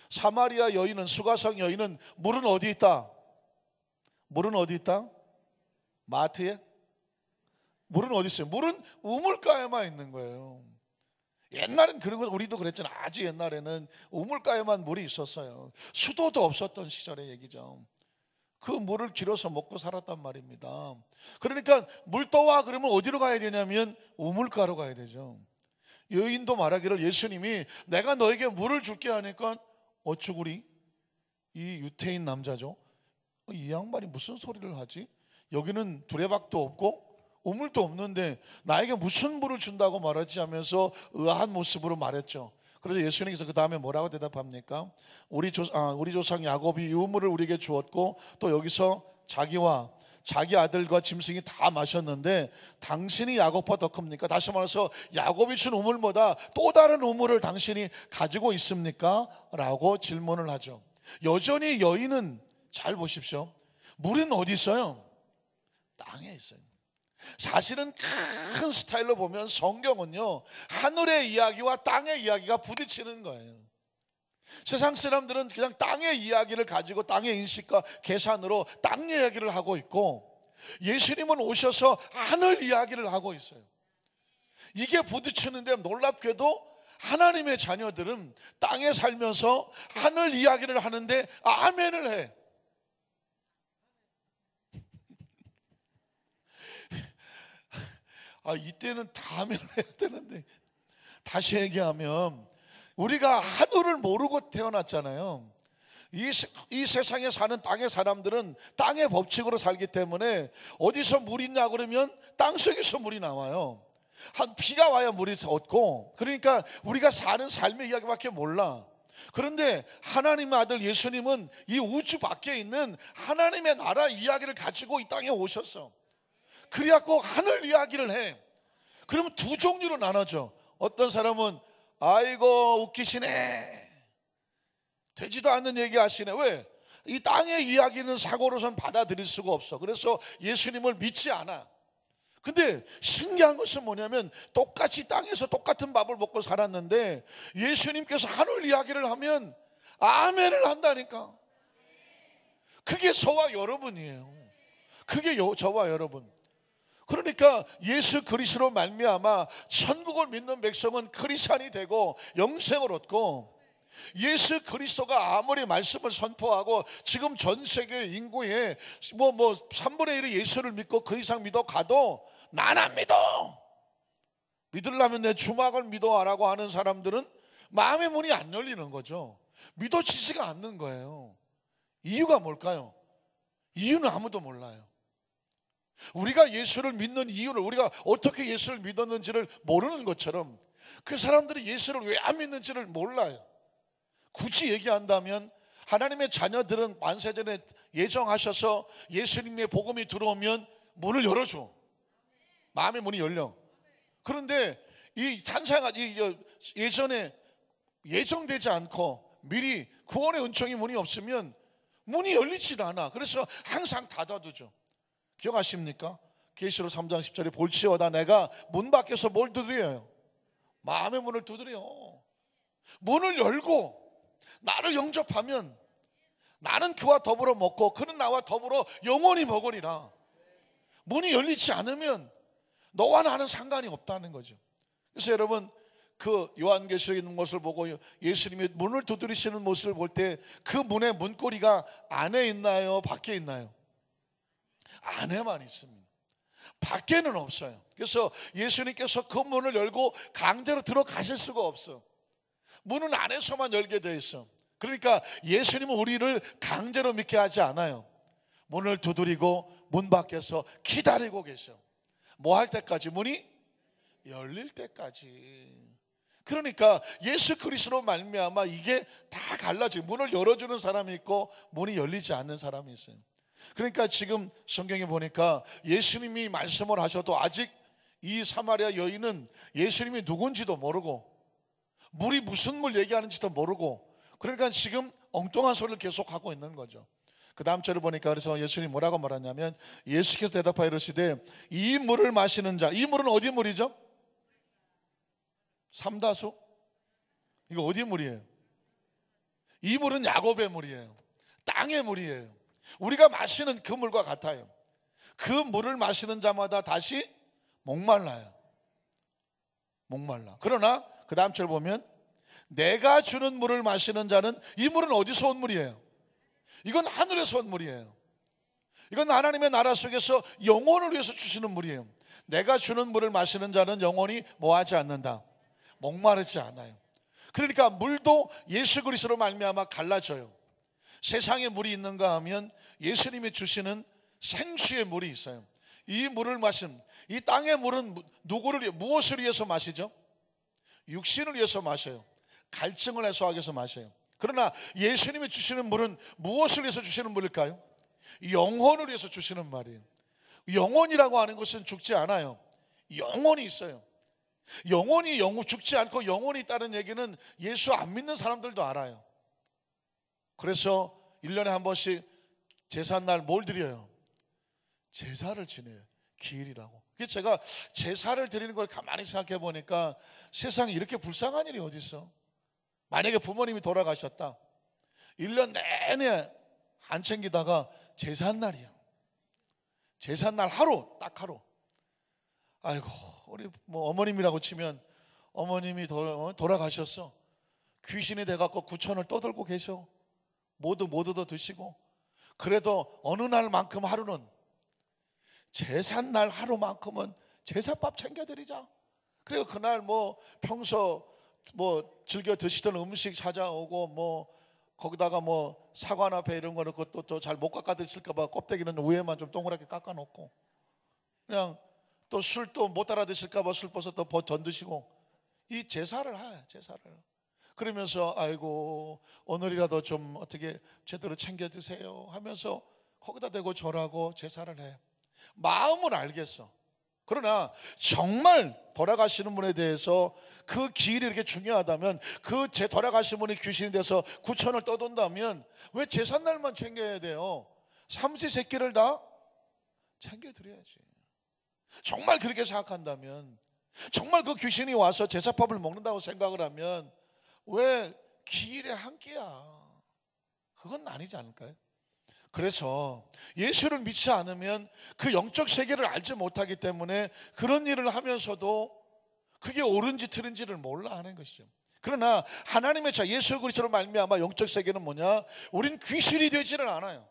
사마리아 여인은 수가성 여인은 물은 어디 있다? 물은 어디 있다? 마트에? 물은 어디 있어요? 물은 우물가에만 있는 거예요. 옛날엔 그런 거 우리도 그랬잖아요. 아주 옛날에는 우물가에만 물이 있었어요. 수도도 없었던 시절의 얘기죠. 그 물을 길어서 먹고 살았단 말입니다. 그러니까 물 떠와 그러면 어디로 가야 되냐면 우물가로 가야 되죠. 여인도 말하기를 예수님이 내가 너에게 물을 줄게 하니까 어쭈구리 이 유태인 남자죠. 이 양반이 무슨 소리를 하지? 여기는 두레박도 없고 우물도 없는데 나에게 무슨 물을 준다고 말하지 하면서 의아한 모습으로 말했죠. 그래서 예수님께서 그 다음에 뭐라고 대답합니까? 우리 조상 야곱이 이 우물을 우리에게 주었고 또 여기서 자기와 자기 아들과 짐승이 다 마셨는데 당신이 야곱보다 더 큽니까? 다시 말해서 야곱이 준 우물보다 또 다른 우물을 당신이 가지고 있습니까? 라고 질문을 하죠. 여전히 여인은 잘 보십시오. 물은 어디 있어요? 땅에 있어요. 사실은 큰 스타일로 보면 성경은요 하늘의 이야기와 땅의 이야기가 부딪히는 거예요. 세상 사람들은 그냥 땅의 이야기를 가지고 땅의 인식과 계산으로 땅 이야기를 하고 있고 예수님은 오셔서 하늘 이야기를 하고 있어요. 이게 부딪히는데 놀랍게도 하나님의 자녀들은 땅에 살면서 하늘 이야기를 하는데 아멘을 해. 이때는 다 아멘을 해야 되는데 다시 얘기하면 우리가 하늘을 모르고 태어났잖아요. 이 세상에 사는 땅의 사람들은 땅의 법칙으로 살기 때문에 어디서 물이 있냐 그러면 땅속에서 물이 나와요. 한 비가 와야 물이 솟고, 그러니까 우리가 사는 삶의 이야기밖에 몰라. 그런데 하나님의 아들 예수님은 이 우주 밖에 있는 하나님의 나라 이야기를 가지고 이 땅에 오셨어. 그래갖고 하늘 이야기를 해. 그러면 두 종류로 나눠져. 어떤 사람은 아이고 웃기시네, 되지도 않는 얘기 하시네. 왜? 이 땅의 이야기는 사고로선 받아들일 수가 없어. 그래서 예수님을 믿지 않아. 근데 신기한 것은 뭐냐면 똑같이 땅에서 똑같은 밥을 먹고 살았는데 예수님께서 하늘 이야기를 하면 아멘을 한다니까. 그게 저와 여러분이에요. 그게 저와 여러분. 그러니까 예수 그리스도로 말미암아 천국을 믿는 백성은 크리스찬이 되고 영생을 얻고, 예수 그리스도가 아무리 말씀을 선포하고 지금 전 세계 인구의 3분의 1이 예수를 믿고 그 이상 믿어 가도 난 안 믿어, 믿으려면 내 주막을 믿어라고 하는 사람들은 마음의 문이 안 열리는 거죠. 믿어지지가 않는 거예요. 이유가 뭘까요? 이유는 아무도 몰라요. 우리가 예수를 믿는 이유를, 우리가 어떻게 예수를 믿었는지를 모르는 것처럼 그 사람들이 예수를 왜 안 믿는지를 몰라요. 굳이 얘기한다면 하나님의 자녀들은 만세전에 예정하셔서 예수님의 복음이 들어오면 문을 열어줘. 마음의 문이 열려. 그런데 이 예전에 예정되지 않고 미리 구원의 은총의 문이 없으면 문이 열리질 않아. 그래서 항상 닫아두죠. 기억하십니까? 계시록 3장 10절에 볼지어다 내가 문 밖에서 뭘 두드려요? 마음의 문을 두드려. 문을 열고 나를 영접하면 나는 그와 더불어 먹고 그는 나와 더불어 영원히 먹으리라. 문이 열리지 않으면 너와 나는 상관이 없다는 거죠. 그래서 여러분, 그 요한계시록에 있는 것을 보고 예수님이 문을 두드리시는 모습을 볼 때 그 문의 문고리가 안에 있나요? 밖에 있나요? 안에만 있습니다. 밖에는 없어요. 그래서 예수님께서 그 문을 열고 강제로 들어가실 수가 없어. 문은 안에서만 열게 돼 있어. 그러니까 예수님은 우리를 강제로 믿게 하지 않아요. 문을 두드리고 문 밖에서 기다리고 계셔. 뭐 할 때까지? 문이 열릴 때까지. 그러니까 예수 그리스도로 말미암아 이게 다 갈라져요. 문을 열어주는 사람이 있고 문이 열리지 않는 사람이 있어요. 그러니까 지금 성경에 보니까 예수님이 말씀을 하셔도 아직 이 사마리아 여인은 예수님이 누군지도 모르고 물이 무슨 물 얘기하는지도 모르고, 그러니까 지금 엉뚱한 소리를 계속하고 있는 거죠. 그 다음 절을 보니까 그래서 예수님이 뭐라고 말하냐면 예수께서 대답하여 이르시되 이 물을 마시는 자, 이 물은 어디 물이죠? 삼다수? 이거 어디 물이에요? 이 물은 야곱의 물이에요. 땅의 물이에요. 우리가 마시는 그 물과 같아요. 그 물을 마시는 자마다 다시 목말라요. 목말라. 그러나 그 다음 절 보면 내가 주는 물을 마시는 자는, 이 물은 어디서 온 물이에요? 이건 하늘에서 온 물이에요. 이건 하나님의 나라 속에서 영혼을 위해서 주시는 물이에요. 내가 주는 물을 마시는 자는 영원히 뭐하지 않는다? 목마르지 않아요. 그러니까 물도 예수 그리스도로 말미암아 갈라져요. 세상에 물이 있는가 하면 예수님이 주시는 생수의 물이 있어요. 이 물을 마시는, 이 땅의 물은 무엇을 위해서 마시죠? 육신을 위해서 마셔요. 갈증을 해소하기 위해서 마셔요. 그러나 예수님이 주시는 물은 무엇을 위해서 주시는 물일까요? 영혼을 위해서 주시는 말이에요. 영혼이라고 하는 것은 죽지 않아요. 영혼이 있어요. 영혼이 죽지 않고 영혼이 있다는 얘기는 예수 안 믿는 사람들도 알아요. 그래서 1년에 한 번씩 제삿날 뭘 드려요? 제사를 지내요. 기일이라고. 그래서 제가 제사를 드리는 걸 가만히 생각해 보니까 세상에 이렇게 불쌍한 일이 어디 있어? 만약에 부모님이 돌아가셨다, 1년 내내 안 챙기다가 제삿날이야. 제삿날 하루, 딱 하루. 아이고, 우리 어머님이라고 치면 어머님이 돌아가셨어. 귀신이 돼갖고 구천을 떠들고 계셔. 모두 더 드시고. 그래도 어느 날만큼 하루는, 제삿날 하루만큼은 제사밥 챙겨드리자. 그리고 그날 평소 즐겨 드시던 음식 찾아오고 거기다가 사과나 배 이런 거 넣고 또 잘 못 깎아 드실까 봐 껍데기는 위에만 좀 동그랗게 깎아 놓고 그냥 또 술 또 못 알아 드실까 봐 술 버섯 또더 드시고, 이 제사를 해, 제사를. 그러면서 아이고 오늘이라도 좀 어떻게 제대로 챙겨 드세요 하면서 거기다 대고 절하고 제사를 해. 마음은 알겠어. 그러나 정말 돌아가시는 분에 대해서 그 기일이 이렇게 중요하다면, 그 돌아가신 분이 귀신이 돼서 구천을 떠돈다면 왜 제삿날만 챙겨야 돼요? 삼시세끼를 다 챙겨드려야지. 정말 그렇게 생각한다면, 정말 그 귀신이 와서 제사밥을 먹는다고 생각을 하면 왜 기일에 한 끼야? 그건 아니지 않을까요? 그래서 예수를 믿지 않으면 그 영적 세계를 알지 못하기 때문에 그런 일을 하면서도 그게 옳은지 틀린지를 몰라 하는 것이죠. 그러나 하나님의 자 예수 그리스도로 말미암아 영적 세계는 뭐냐? 우린 귀신이 되지는 않아요.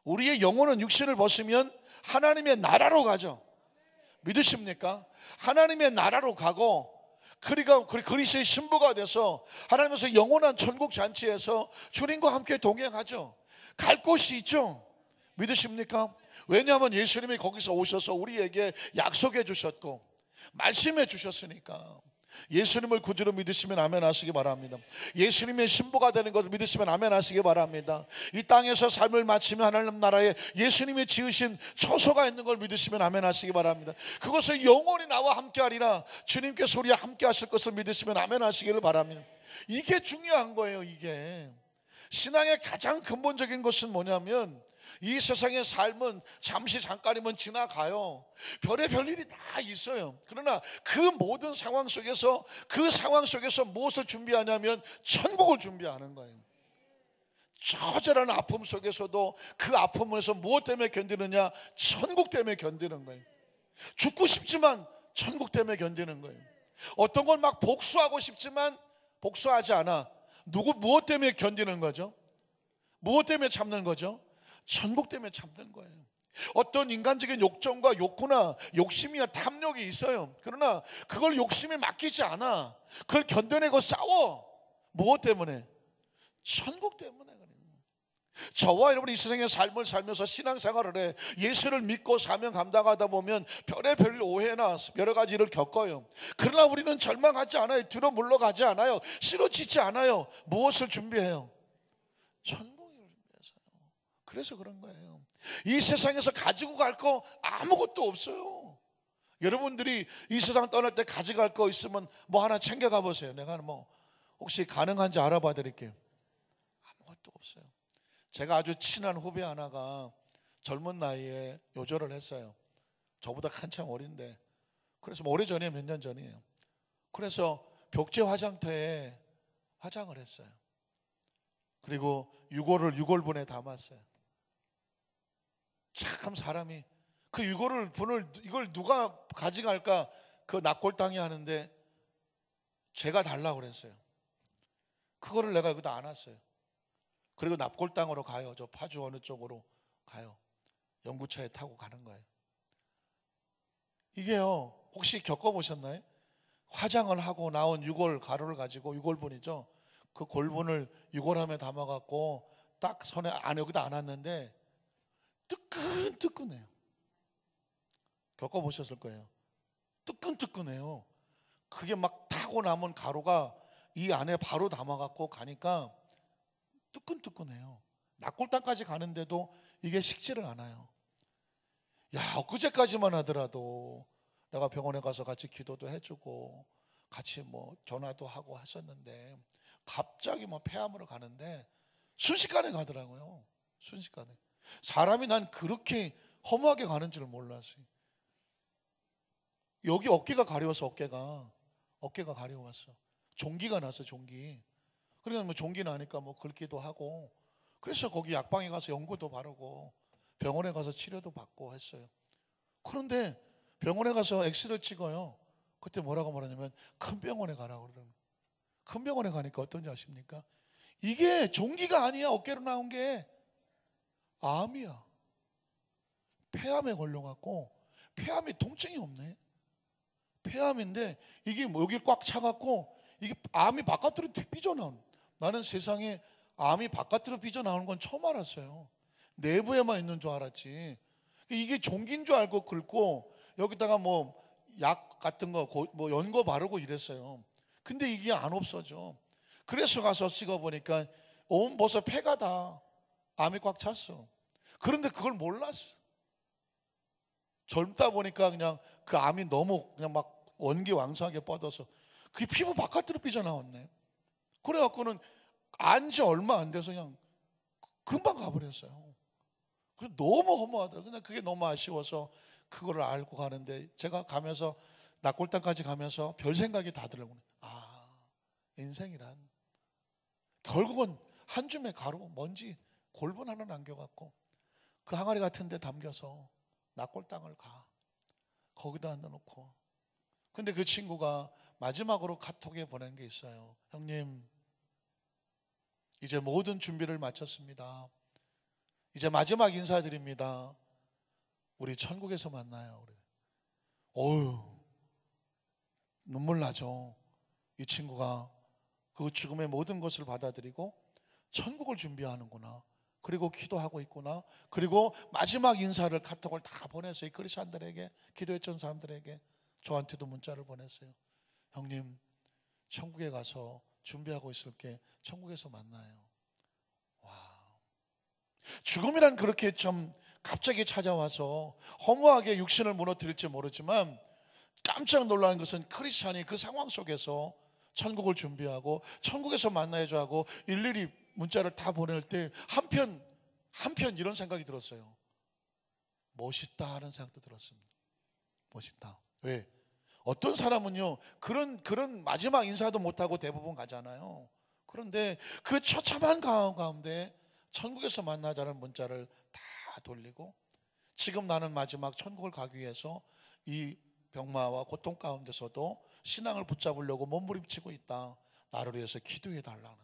우리의 영혼은 육신을 벗으면 하나님의 나라로 가죠. 믿으십니까? 하나님의 나라로 가고, 그리고 그리스도의 신부가 돼서 하나님께서 영원한 천국 잔치에서 주님과 함께 동행하죠. 갈 곳이 있죠. 믿으십니까? 왜냐하면 예수님이 거기서 오셔서 우리에게 약속해 주셨고 말씀해 주셨으니까. 예수님을 구주로 믿으시면 아멘 하시기 바랍니다. 예수님의 신부가 되는 것을 믿으시면 아멘 하시기 바랍니다. 이 땅에서 삶을 마치며 하나님 나라에 예수님이 지으신 처소가 있는 걸 믿으시면 아멘 하시기 바랍니다. 그것을 영원히 나와 함께 하리라, 주님께서 우리와 함께 하실 것을 믿으시면 아멘 하시기를 바랍니다. 이게 중요한 거예요. 이게 신앙의 가장 근본적인 것은 뭐냐면, 이 세상의 삶은 잠깐이면 지나가요. 별의별 일이 다 있어요. 그러나 그 모든 상황 속에서, 그 상황 속에서 무엇을 준비하냐면 천국을 준비하는 거예요. 처절한 아픔 속에서도 그 아픔에서 무엇 때문에 견디느냐? 천국 때문에 견디는 거예요. 죽고 싶지만 천국 때문에 견디는 거예요. 어떤 건 막 복수하고 싶지만 복수하지 않아. 무엇 때문에 견디는 거죠? 무엇 때문에 참는 거죠? 천국 때문에 참는 거예요. 어떤 인간적인 욕정과 욕구나 욕심이나 탐욕이 있어요. 그러나 그걸 욕심에 맡기지 않아. 그걸 견뎌내고 싸워. 무엇 때문에? 천국 때문에. 저와 여러분이 이 세상의 삶을 살면서 신앙생활을 해 예수를 믿고 사명 감당하다 보면 별의별 오해나 여러 가지 일을 겪어요. 그러나 우리는 절망하지 않아요. 뒤로 물러가지 않아요. 쓰러지지 않아요. 무엇을 준비해요? 천국을 준비해서요. 그래서 그런 거예요. 이 세상에서 가지고 갈 거 아무것도 없어요. 여러분들이 이 세상 떠날 때 가져갈 거 있으면 뭐 하나 챙겨가 보세요. 내가 뭐 혹시 가능한지 알아봐 드릴게요. 아무것도 없어요. 제가 아주 친한 후배 하나가 젊은 나이에 요절을 했어요. 저보다 한참 어린데, 그래서 뭐 오래전에 몇 년 전이에요. 그래서 벽제 화장터에 화장을 했어요. 그리고 유골을 유골분에 담았어요. 참 사람이 그 유골을 이걸 누가 가져갈까 그 납골당이 하는데 제가 달라고 그랬어요. 그거를 내가 여기다 안 왔어요. 그리고 납골당으로 가요. 저 파주 어느 쪽으로 가요. 연구차에 타고 가는 거예요. 이게요, 혹시 겪어보셨나요? 화장을 하고 나온 유골 가루를 가지고, 유골분이죠, 그 골분을 유골함에 담아갖고 딱 손에 여기다 안 왔는데 뜨끈뜨끈해요. 겪어보셨을 거예요. 뜨끈뜨끈해요. 그게 막 타고 남은 가루가 이 안에 바로 담아갖고 가니까 뜨끈뜨끈해요. 납골당까지 가는데도 이게 식지를 않아요. 야, 엊그제까지만 하더라도 내가 병원에 가서 같이 기도도 해주고 같이 뭐 전화도 하고 했었는데 갑자기 뭐 폐암으로 가는데 순식간에 가더라고요. 순식간에. 사람이 난 그렇게 허무하게 가는 줄 몰랐어요. 여기 어깨가 가려워서 어깨가 가려웠어. 종기가 났어, 종기. 그러니까 뭐 종기 나니까 뭐 긁기도 하고, 그래서 거기 약방에 가서 연고도 바르고 병원에 가서 치료도 받고 했어요. 그런데 병원에 가서 엑스를 찍어요. 그때 뭐라고 말하냐면 큰 병원에 가라고 그러는 거예요. 큰 병원에 가니까 어떤지 아십니까? 이게 종기가 아니야. 어깨로 나온 게 암이야. 폐암에 걸려갖고, 폐암이 통증이 없네. 폐암인데 이게 뭐 여기 꽉 차갖고 이게 암이 바깥으로 삐져나온. 나는 세상에 암이 바깥으로 삐져나오는 건 처음 알았어요. 내부에만 있는 줄 알았지. 이게 종기인 줄 알고 긁고 여기다가 뭐 약 같은 거 뭐 연고 바르고 이랬어요. 근데 이게 안 없어져. 그래서 가서 찍어보니까 온 벌써 폐가 다 암이 꽉 찼어. 그런데 그걸 몰랐어. 젊다 보니까 그냥 그 암이 너무 그냥 막 원기왕성하게 뻗어서 그게 피부 바깥으로 삐져나왔네. 그래갖고는 안지 얼마 안 돼서 그냥 금방 가버렸어요. 그래서 너무 허무하더라고요. 근데 그게 너무 아쉬워서 그거를 알고 가는데, 제가 가면서 낙골당까지 가면서 별 생각이 다 들더라고요. 아, 인생이란 결국은 한 줌의 가루, 먼지, 골분 하나 남겨갖고 그 항아리 같은 데 담겨서 낙골당을 가. 거기다 앉아놓고. 근데 그 친구가 마지막으로 카톡에 보낸 게 있어요. 형님, 이제 모든 준비를 마쳤습니다. 이제 마지막 인사드립니다. 우리 천국에서 만나요. 어휴, 눈물 나죠. 이 친구가 그 죽음의 모든 것을 받아들이고 천국을 준비하는구나. 그리고 기도하고 있구나. 그리고 마지막 인사를 카톡을 다 보냈어요. 이 크리스천들에게, 기도했던 사람들에게. 저한테도 문자를 보냈어요. 형님, 천국에 가서 준비하고 있을게. 천국에서 만나요. 와, 죽음이란 그렇게 좀 갑자기 찾아와서 허무하게 육신을 무너뜨릴지 모르지만, 깜짝 놀라는 것은 크리스찬이 그 상황 속에서 천국을 준비하고 천국에서 만나야죠 하고 일일이 문자를 다 보낼 때 한편 이런 생각이 들었어요. 멋있다 하는 생각도 들었습니다. 멋있다. 왜? 어떤 사람은요, 그런 마지막 인사도 못하고 대부분 가잖아요. 그런데 그 처참한 가운데 천국에서 만나자는 문자를 다 돌리고, 지금 나는 마지막 천국을 가기 위해서 이 병마와 고통 가운데서도 신앙을 붙잡으려고 몸부림치고 있다. 나를 위해서 기도해 달라는.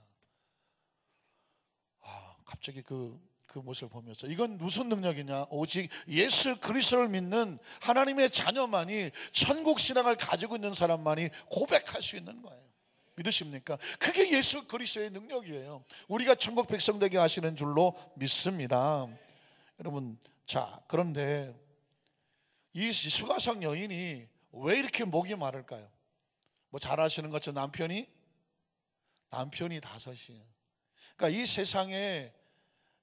갑자기 그 모습을 보면서, 이건 무슨 능력이냐? 오직 예수 그리스도를 믿는 하나님의 자녀만이, 천국 신앙을 가지고 있는 사람만이 고백할 수 있는 거예요. 믿으십니까? 그게 예수 그리스도의 능력이에요. 우리가 천국 백성 되게 하시는 줄로 믿습니다. 여러분, 자, 그런데 이 수가성 여인이 왜 이렇게 목이 마를까요? 뭐 잘 아시는 것처럼 남편이 다섯이에요. 그러니까 이 세상에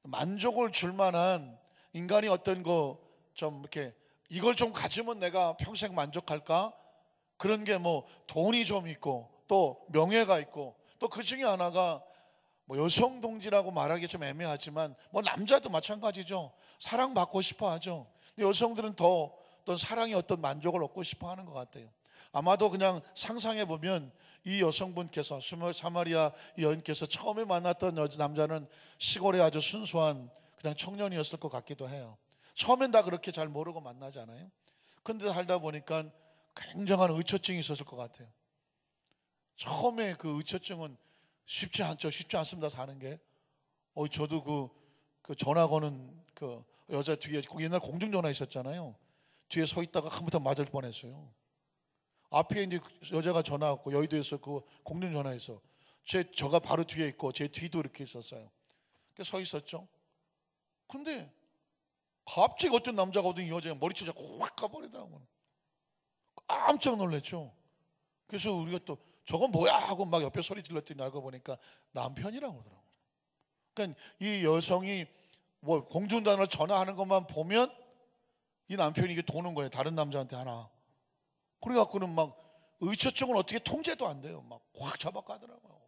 만족을 줄 만한 인간이 어떤 거 좀 이렇게 이걸 좀 가지면 내가 평생 만족할까? 그런 게 뭐 돈이 좀 있고 또 명예가 있고, 또 그 중에 하나가 뭐 여성 동지라고 말하기 좀 애매하지만 뭐 남자도 마찬가지죠. 사랑받고 싶어 하죠. 여성들은 더 어떤 사랑의 어떤 만족을 얻고 싶어 하는 것 같아요. 아마도 그냥 상상해 보면 이 여성분께서, 사마리아 여인께서 처음에 만났던 남자는 시골의 아주 순수한 그냥 청년이었을 것 같기도 해요. 처음엔 다 그렇게 잘 모르고 만나잖아요. 그런데 살다 보니까 굉장한 의처증이 있었을 것 같아요. 처음에 그 의처증은 쉽지 않습니다, 사는 게. 저도 그 전화 거는 그 여자 뒤에, 옛날 공중전화 있었잖아요. 뒤에 서 있다가 한부터 맞을 뻔했어요. 앞에 이제 여자가 전화 왔고, 여의도에서 그 공중전화에서 저가 바로 뒤에 있고 제 뒤도 이렇게 있었어요. 서 있었죠. 근데 갑자기 어떤 남자가 오더니 이 여자가 머리채 잡고 확 가버리더라고요. 깜짝 놀랐죠. 그래서 우리가 또 저건 뭐야 하고 막 옆에 소리 질렀더니 알고 보니까 남편이라고 그러더라고요. 그러니까 이 여성이 뭐 공중전화를 전화하는 것만 보면 이 남편이 이게 도는 거예요. 다른 남자한테 하나. 그래갖고는 막 의처증은 어떻게 통제도 안 돼요. 막 확 잡아가더라고요.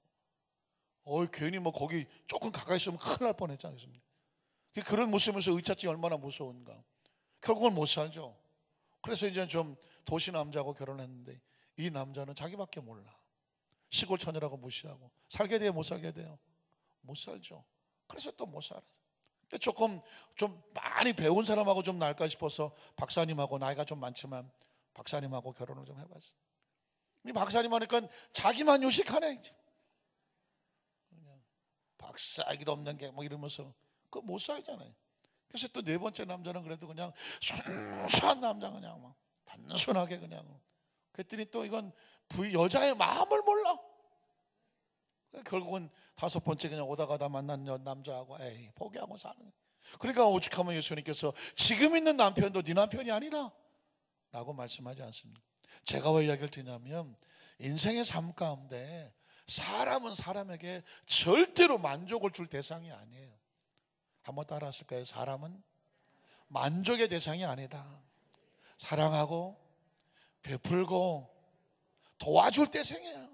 괜히 뭐 거기 조금 가까이 있으면 큰일 날 뻔했지 않습니까? 그런 모습에서 의처증이 얼마나 무서운가. 결국은 못 살죠. 그래서 이제 좀 도시 남자하고 결혼했는데 이 남자는 자기밖에 몰라. 시골 처녀라고 무시하고 살게 돼요, 못 살게 돼요? 못 살죠. 그래서 또 못 살아요. 조금 좀 많이 배운 사람하고 좀 나을까 싶어서 박사님하고, 나이가 좀 많지만 박사님하고 결혼을 좀 해봤어요. 이 박사님 하니까 자기만 유식하네. 그냥 박사이기도 없는 게 뭐 이러면서 그거 못 살잖아요. 그래서 또 네 번째 남자는 그래도 그냥 순수한 남자, 그냥 막 단순하게 그냥. 그랬더니 또 이건 여자의 마음을 몰라. 결국은 다섯 번째 그냥 오다 가다 만난 남자하고 포기하고 사는. 그러니까 오죽하면 예수님께서 지금 있는 남편도 네 남편이 아니다. 라고 말씀하지 않습니다. 제가 왜 이야기를 드냐면 인생의 삶 가운데 사람은 사람에게 절대로 만족을 줄 대상이 아니에요. 한번 따라 하실까요? 사람은 만족의 대상이 아니다. 사랑하고 베풀고 도와줄 대상이에요.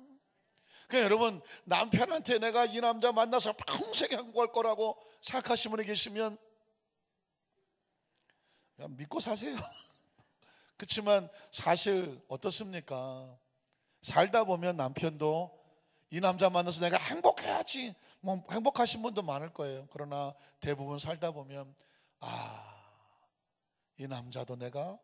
그러니까 여러분, 남편한테 내가 이 남자 만나서 평생 행복할 거라고 생각하시는 분이 계시면 그냥 믿고 사세요. 그렇지만 사실 어떻습니까? 살다 보면 남편도 이 남자 만나서 내가 행복해야지, 뭐 행복하신 분도 많을 거예요. 그러나 대부분 살다 보면 이 남자도 내가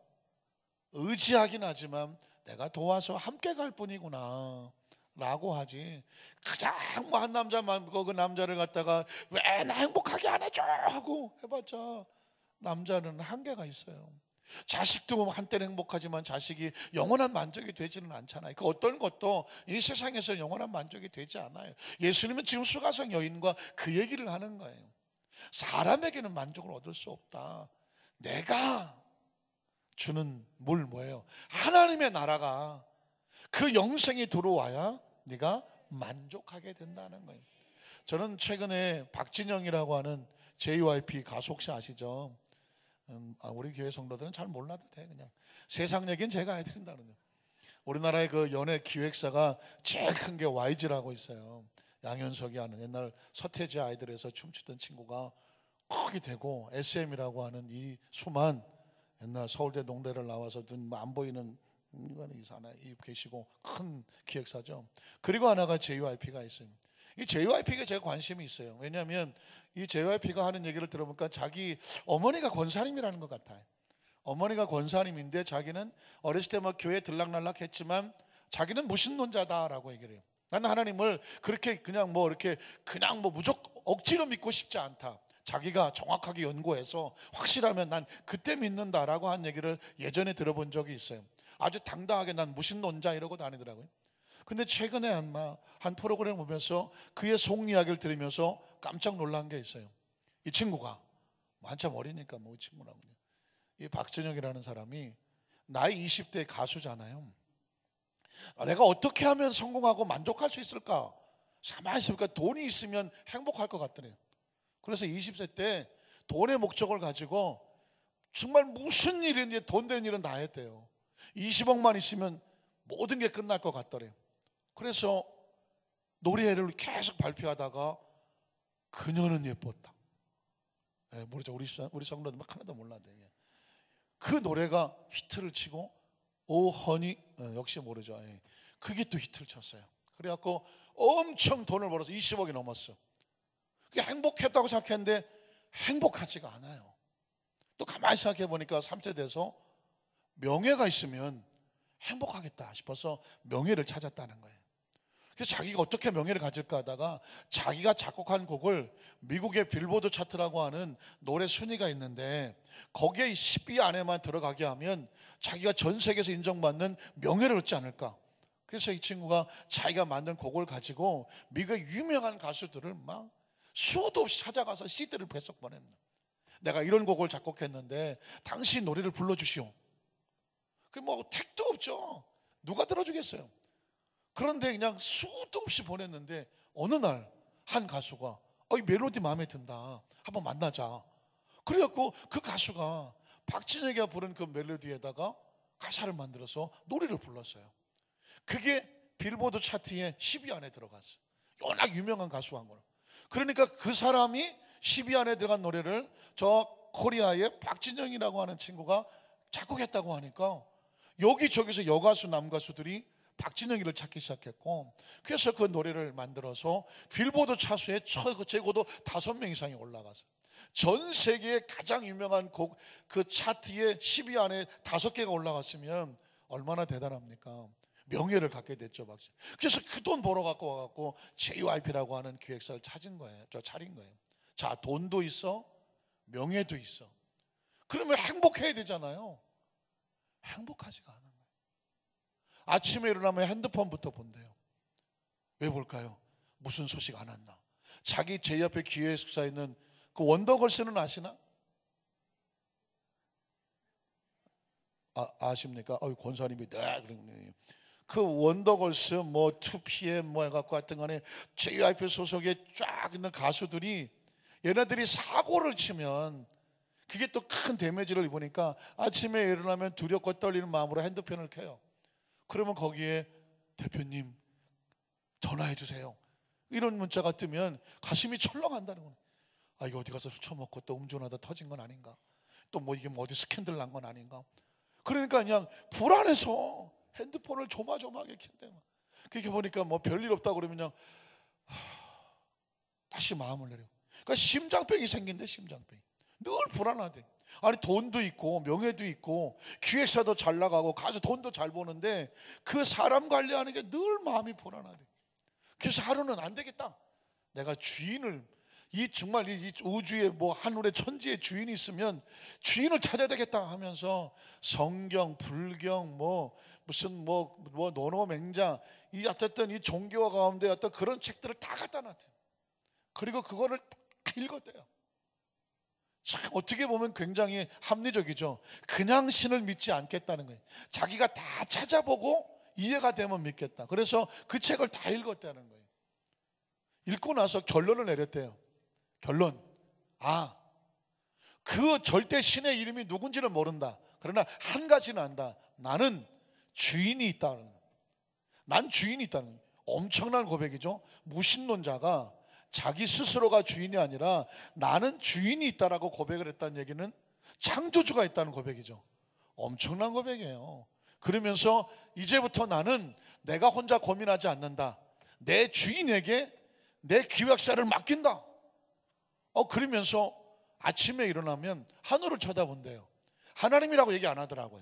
의지하긴 하지만 내가 도와서 함께 갈 뿐이구나 라고 하지, 가장 뭐 한 남자만 그 남자를 갖다가 왜 나 행복하게 안 해줘 하고 해봤자 남자는 한계가 있어요. 자식도 한때는 행복하지만 자식이 영원한 만족이 되지는 않잖아요. 그 어떤 것도 이 세상에서 영원한 만족이 되지 않아요. 예수님은 지금 수가성 여인과 그 얘기를 하는 거예요. 사람에게는 만족을 얻을 수 없다. 내가 주는 물 뭐예요? 하나님의 나라가, 그 영생이 들어와야 네가 만족하게 된다는 거예요. 저는 최근에 박진영이라고 하는 JYP 가수 혹시 아시죠? 우리 교회 성도들은 잘 몰라도 돼. 그냥 세상 얘기는 제가 해드린다는 거예요. 우리나라의 그 연예 기획사가 제일 큰 게 YG라고 있어요. 양현석이 하는, 옛날 서태지 아이들에서 춤추던 친구가 크게 되고, SM이라고 하는 이 수만, 옛날 서울대 농대를 나와서 눈 안 보이는 이거는 하나 계시고 큰 기획사죠. 그리고 하나가 JYP가 있어요. 이 JYP가 제가 관심이 있어요. 왜냐하면 이 JYP가 하는 얘기를 들어보니까 자기 어머니가 권사님이라는 것 같아요. 어머니가 권사님인데 자기는 어렸을 때 막 교회 들락날락했지만 자기는 무신론자다라고 얘기를 해요. 나는 하나님을 그렇게 그냥 뭐 이렇게 그냥 뭐 무조건 억지로 믿고 싶지 않다. 자기가 정확하게 연구해서 확실하면 난 그때 믿는다라고 한 얘기를 예전에 들어본 적이 있어요. 아주 당당하게 난 무신론자 이러고 다니더라고요. 근데 최근에 한 프로그램 보면서 그의 속 이야기를 들으면서 깜짝 놀란 게 있어요. 이 친구가 한참 어리니까 뭐 친구라고, 이 박진영이라는 사람이 나이 20대 가수잖아요. 내가 어떻게 하면 성공하고 만족할 수 있을까? 가만히 있으니까 돈이 있으면 행복할 것 같더래요. 그래서 20세 때 돈의 목적을 가지고 정말 무슨 일인지 돈 되는 일은 다 했대요. 20억만 있으면 모든 게 끝날 것 같더래요. 그래서 노래를 계속 발표하다가 그녀는 예뻤다. 모르죠. 우리 성도들 막 하나도 몰라도. 그 노래가 히트를 치고 오 허니, 역시 모르죠. 그게 또 히트를 쳤어요. 그래갖고 엄청 돈을 벌어서 20억이 넘었어. 그게 행복했다고 생각했는데 행복하지가 않아요. 또 가만히 생각해 보니까 3세 돼서 명예가 있으면 행복하겠다 싶어서 명예를 찾았다는 거예요. 그래서 자기가 어떻게 명예를 가질까 하다가 자기가 작곡한 곡을 미국의 빌보드 차트라고 하는 노래 순위가 있는데 거기에 10위 안에만 들어가게 하면 자기가 전 세계에서 인정받는 명예를 얻지 않을까. 그래서 이 친구가 자기가 만든 곡을 가지고 미국의 유명한 가수들을 막 수도 없이 찾아가서 CD를 배속 보냅니다. 내가 이런 곡을 작곡했는데 당신 노래를 불러주시오. 그 뭐 택도 없죠. 누가 들어주겠어요. 그런데 그냥 수도 없이 보냈는데 어느 날 한 가수가 이 멜로디 마음에 든다, 한번 만나자. 그래갖고 그 가수가 박진영이가 부른 그 멜로디에다가 가사를 만들어서 노래를 불렀어요. 그게 빌보드 차트에 10위 안에 들어갔어요. 워낙 유명한 가수 한 거로. 그러니까 그 사람이 10위 안에 들어간 노래를 저 코리아의 박진영이라고 하는 친구가 작곡했다고 하니까 여기저기서 여가수 남가수들이 박진영이를 찾기 시작했고, 그래서 그 노래를 만들어서 빌보드 차트에 최고도 5명 이상이 올라갔어요. 전 세계의 가장 유명한 곡 그 차트에 10위 안에 5개가 올라갔으면 얼마나 대단합니까? 명예를 갖게 됐죠, 박씨. 그래서 그 돈 벌어 갖고 와갖고 JYP라고 하는 기획사를 차린 거예요. 자, 돈도 있어, 명예도 있어. 그러면 행복해야 되잖아요. 행복하지가 않은 거예요. 아침에 일어나면 핸드폰부터 본대요. 왜 볼까요? 무슨 소식 안 왔나? 자기 제 옆에 기획사에 있는 그 원더걸스는 아시나? 아십니까? 권사님이 네 그러네. 그 원더걸스 뭐 2PM 뭐 해갖고 하여튼 간에 JYP 소속에 쫙 있는 가수들이 얘네들이 사고를 치면 그게 또 큰 데미지를 입으니까 아침에 일어나면 두렵고 떨리는 마음으로 핸드폰을 켜요. 그러면 거기에 대표님 전화해 주세요 이런 문자가 뜨면 가슴이 철렁한다는 거예요. 이거 어디 가서 술 처먹고 또 음주하다 터진 건 아닌가, 또 뭐 이게 뭐 어디 스캔들 난 건 아닌가. 그러니까 그냥 불안해서 핸드폰을 조마조마하게 킨대요. 그렇게 보니까 뭐 별일 없다 그러면 그냥 다시 마음을 내려. 그러니까 심장병이 생긴대. 심장병이 늘 불안하대. 아니 돈도 있고 명예도 있고 기획사도 잘 나가고 가서 돈도 잘 버는데 그 사람 관리하는 게 늘 마음이 불안하대. 그래서 하루는 안 되겠다, 내가 주인을, 정말 이 우주의 뭐 하늘의 천지의 주인이 있으면 주인을 찾아야 되겠다 하면서 성경, 불경, 뭐 무슨 뭐 노노맹자, 이 어쨌든 이 종교 가운데 어떤 그런 책들을 다 갖다 놨대요. 그리고 그거를 다 읽었대요. 참 어떻게 보면 굉장히 합리적이죠. 그냥 신을 믿지 않겠다는 거예요. 자기가 다 찾아보고 이해가 되면 믿겠다. 그래서 그 책을 다 읽었다는 거예요. 읽고 나서 결론을 내렸대요. 결론, 그 절대 신의 이름이 누군지는 모른다. 그러나 한 가지는 안다. 나는 주인이 있다는 거예요. 난 주인이 있다는 거예요. 엄청난 고백이죠. 무신론자가 자기 스스로가 주인이 아니라 나는 주인이 있다라고 고백을 했다는 얘기는 창조주가 있다는 고백이죠. 엄청난 고백이에요. 그러면서 이제부터 나는 내가 혼자 고민하지 않는다. 내 주인에게 내 기획사를 맡긴다. 그러면서 아침에 일어나면 하늘을 쳐다본대요. 하나님이라고 얘기 안 하더라고요.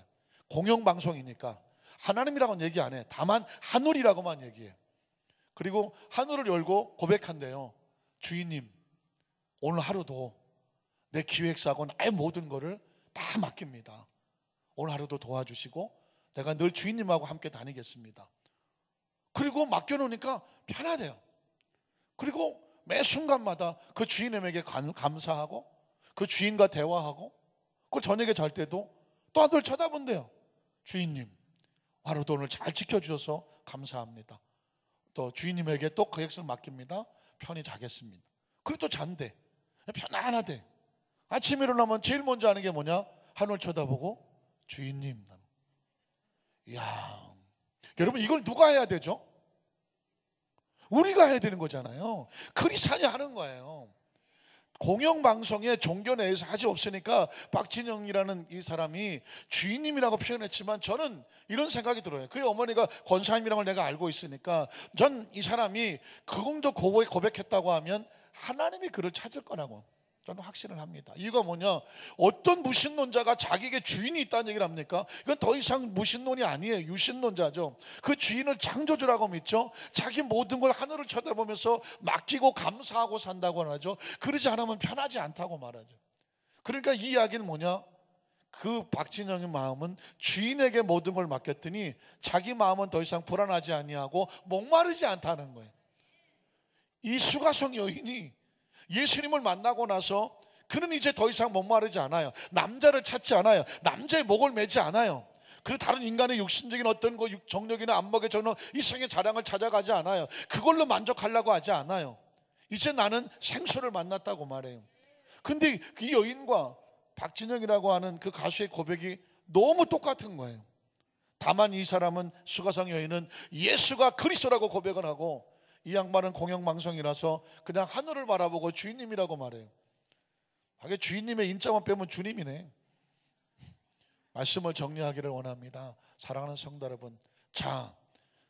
공영방송이니까 하나님이라고는 얘기 안 해. 다만 하늘이라고만 얘기해. 그리고 하늘을 열고 고백한대요. 주인님, 오늘 하루도 내 기획사고 나의 모든 거를 다 맡깁니다. 오늘 하루도 도와주시고 내가 늘 주인님하고 함께 다니겠습니다. 그리고 맡겨놓으니까 편하대요. 그리고 매 순간마다 그 주인님에게 감사하고 그 주인과 대화하고, 그 저녁에 잘 때도 또 하늘 쳐다본대요. 주인님, 하루도 오늘 잘 지켜주셔서 감사합니다. 또 주인님에게 또 그 액수를 맡깁니다. 편히 자겠습니다. 그리고 또 잔대. 편안하대. 아침에 일어나면 제일 먼저 하는 게 뭐냐? 하늘 쳐다보고 주인님. 이야, 여러분 이걸 누가 해야 되죠? 우리가 해야 되는 거잖아요. 크리스찬이 하는 거예요. 공영방송에 종교 내에서 하지 없으니까 박진영이라는 이 사람이 주인님이라고 표현했지만 저는 이런 생각이 들어요. 그의 어머니가 권사님이라는 걸 내가 알고 있으니까 전 이 사람이 그 정도 고백했다고 하면 하나님이 그를 찾을 거라고 저는 확신을 합니다. 이유가 뭐냐? 어떤 무신론자가 자기에게 주인이 있다는 얘기를 합니까? 이건 더 이상 무신론이 아니에요. 유신론자죠. 그 주인을 창조주라고 믿죠. 자기 모든 걸 하늘을 쳐다보면서 맡기고 감사하고 산다고 하죠. 그러지 않으면 편하지 않다고 말하죠. 그러니까 이 이야기는 뭐냐? 그 박진영의 마음은 주인에게 모든 걸 맡겼더니 자기 마음은 더 이상 불안하지 아니하고 목마르지 않다는 거예요. 이 수가성 여인이 예수님을 만나고 나서 그는 이제 더 이상 목마르지 않아요. 남자를 찾지 않아요. 남자의 목을 매지 않아요. 그리고 다른 인간의 육신적인 어떤 정력이나 안목의 정력, 이생의 자랑을 찾아가지 않아요. 그걸로 만족하려고 하지 않아요. 이제 나는 생수를 만났다고 말해요. 근데 이 여인과 박진영이라고 하는 그 가수의 고백이 너무 똑같은 거예요. 다만 이 사람은, 수가성 여인은 예수가 그리스도라고 고백을 하고, 이 양반은 공영방송이라서 그냥 하늘을 바라보고 주인님이라고 말해요. 하게 주인님의 인자만 빼면 주님이네. 말씀을 정리하기를 원합니다. 사랑하는 성도 여러분, 자,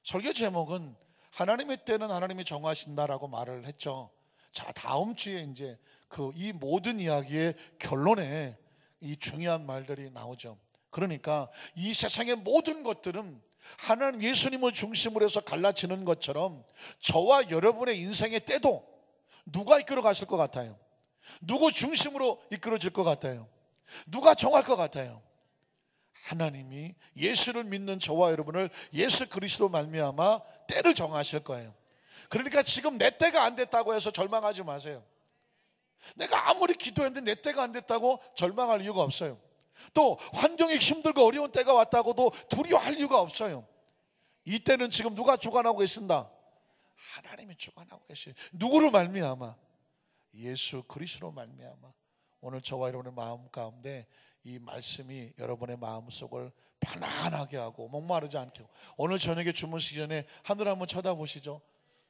설교 제목은 하나님의 때는 하나님이 정하신다라고 말을 했죠. 자, 다음 주에 이제 이 모든 이야기의 결론에 이 중요한 말들이 나오죠. 그러니까 이 세상의 모든 것들은 하나님 예수님을 중심으로 해서 갈라지는 것처럼 저와 여러분의 인생의 때도 누가 이끌어 가실 것 같아요? 누구 중심으로 이끌어질 것 같아요? 누가 정할 것 같아요? 하나님이 예수를 믿는 저와 여러분을 예수 그리스도 말미암아 때를 정하실 거예요. 그러니까 지금 내 때가 안 됐다고 해서 절망하지 마세요. 내가 아무리 기도했는데 내 때가 안 됐다고 절망할 이유가 없어요. 또 환경이 힘들고 어려운 때가 왔다고도 두려워할 이유가 없어요. 이때는 지금 누가 주관하고 계신다? 하나님이 주관하고 계시. 누구로 말미암아? 예수 그리스도로 말미암아. 오늘 저와 여러분의 마음 가운데 이 말씀이 여러분의 마음속을 편안하게 하고 목마르지 않게 하고, 오늘 저녁에 주무시기 전에 하늘 한번 쳐다보시죠.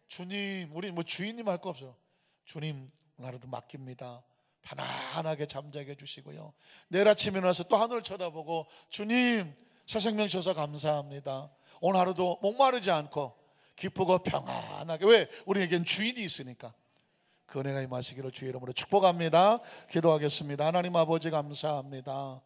주님, 우리 뭐 주인님 할 거 없어요. 주님, 오늘 하루도 맡깁니다. 편안하게 잠자게 해주시고요. 내일 아침에 일어나서 또 하늘을 쳐다보고, 주님, 새 생명 주셔서 감사합니다. 오늘 하루도 목마르지 않고 기쁘고 평안하게. 왜? 우리에겐 주인이 있으니까. 그 은혜가 임하시기를 주의 이름으로 축복합니다. 기도하겠습니다. 하나님 아버지 감사합니다.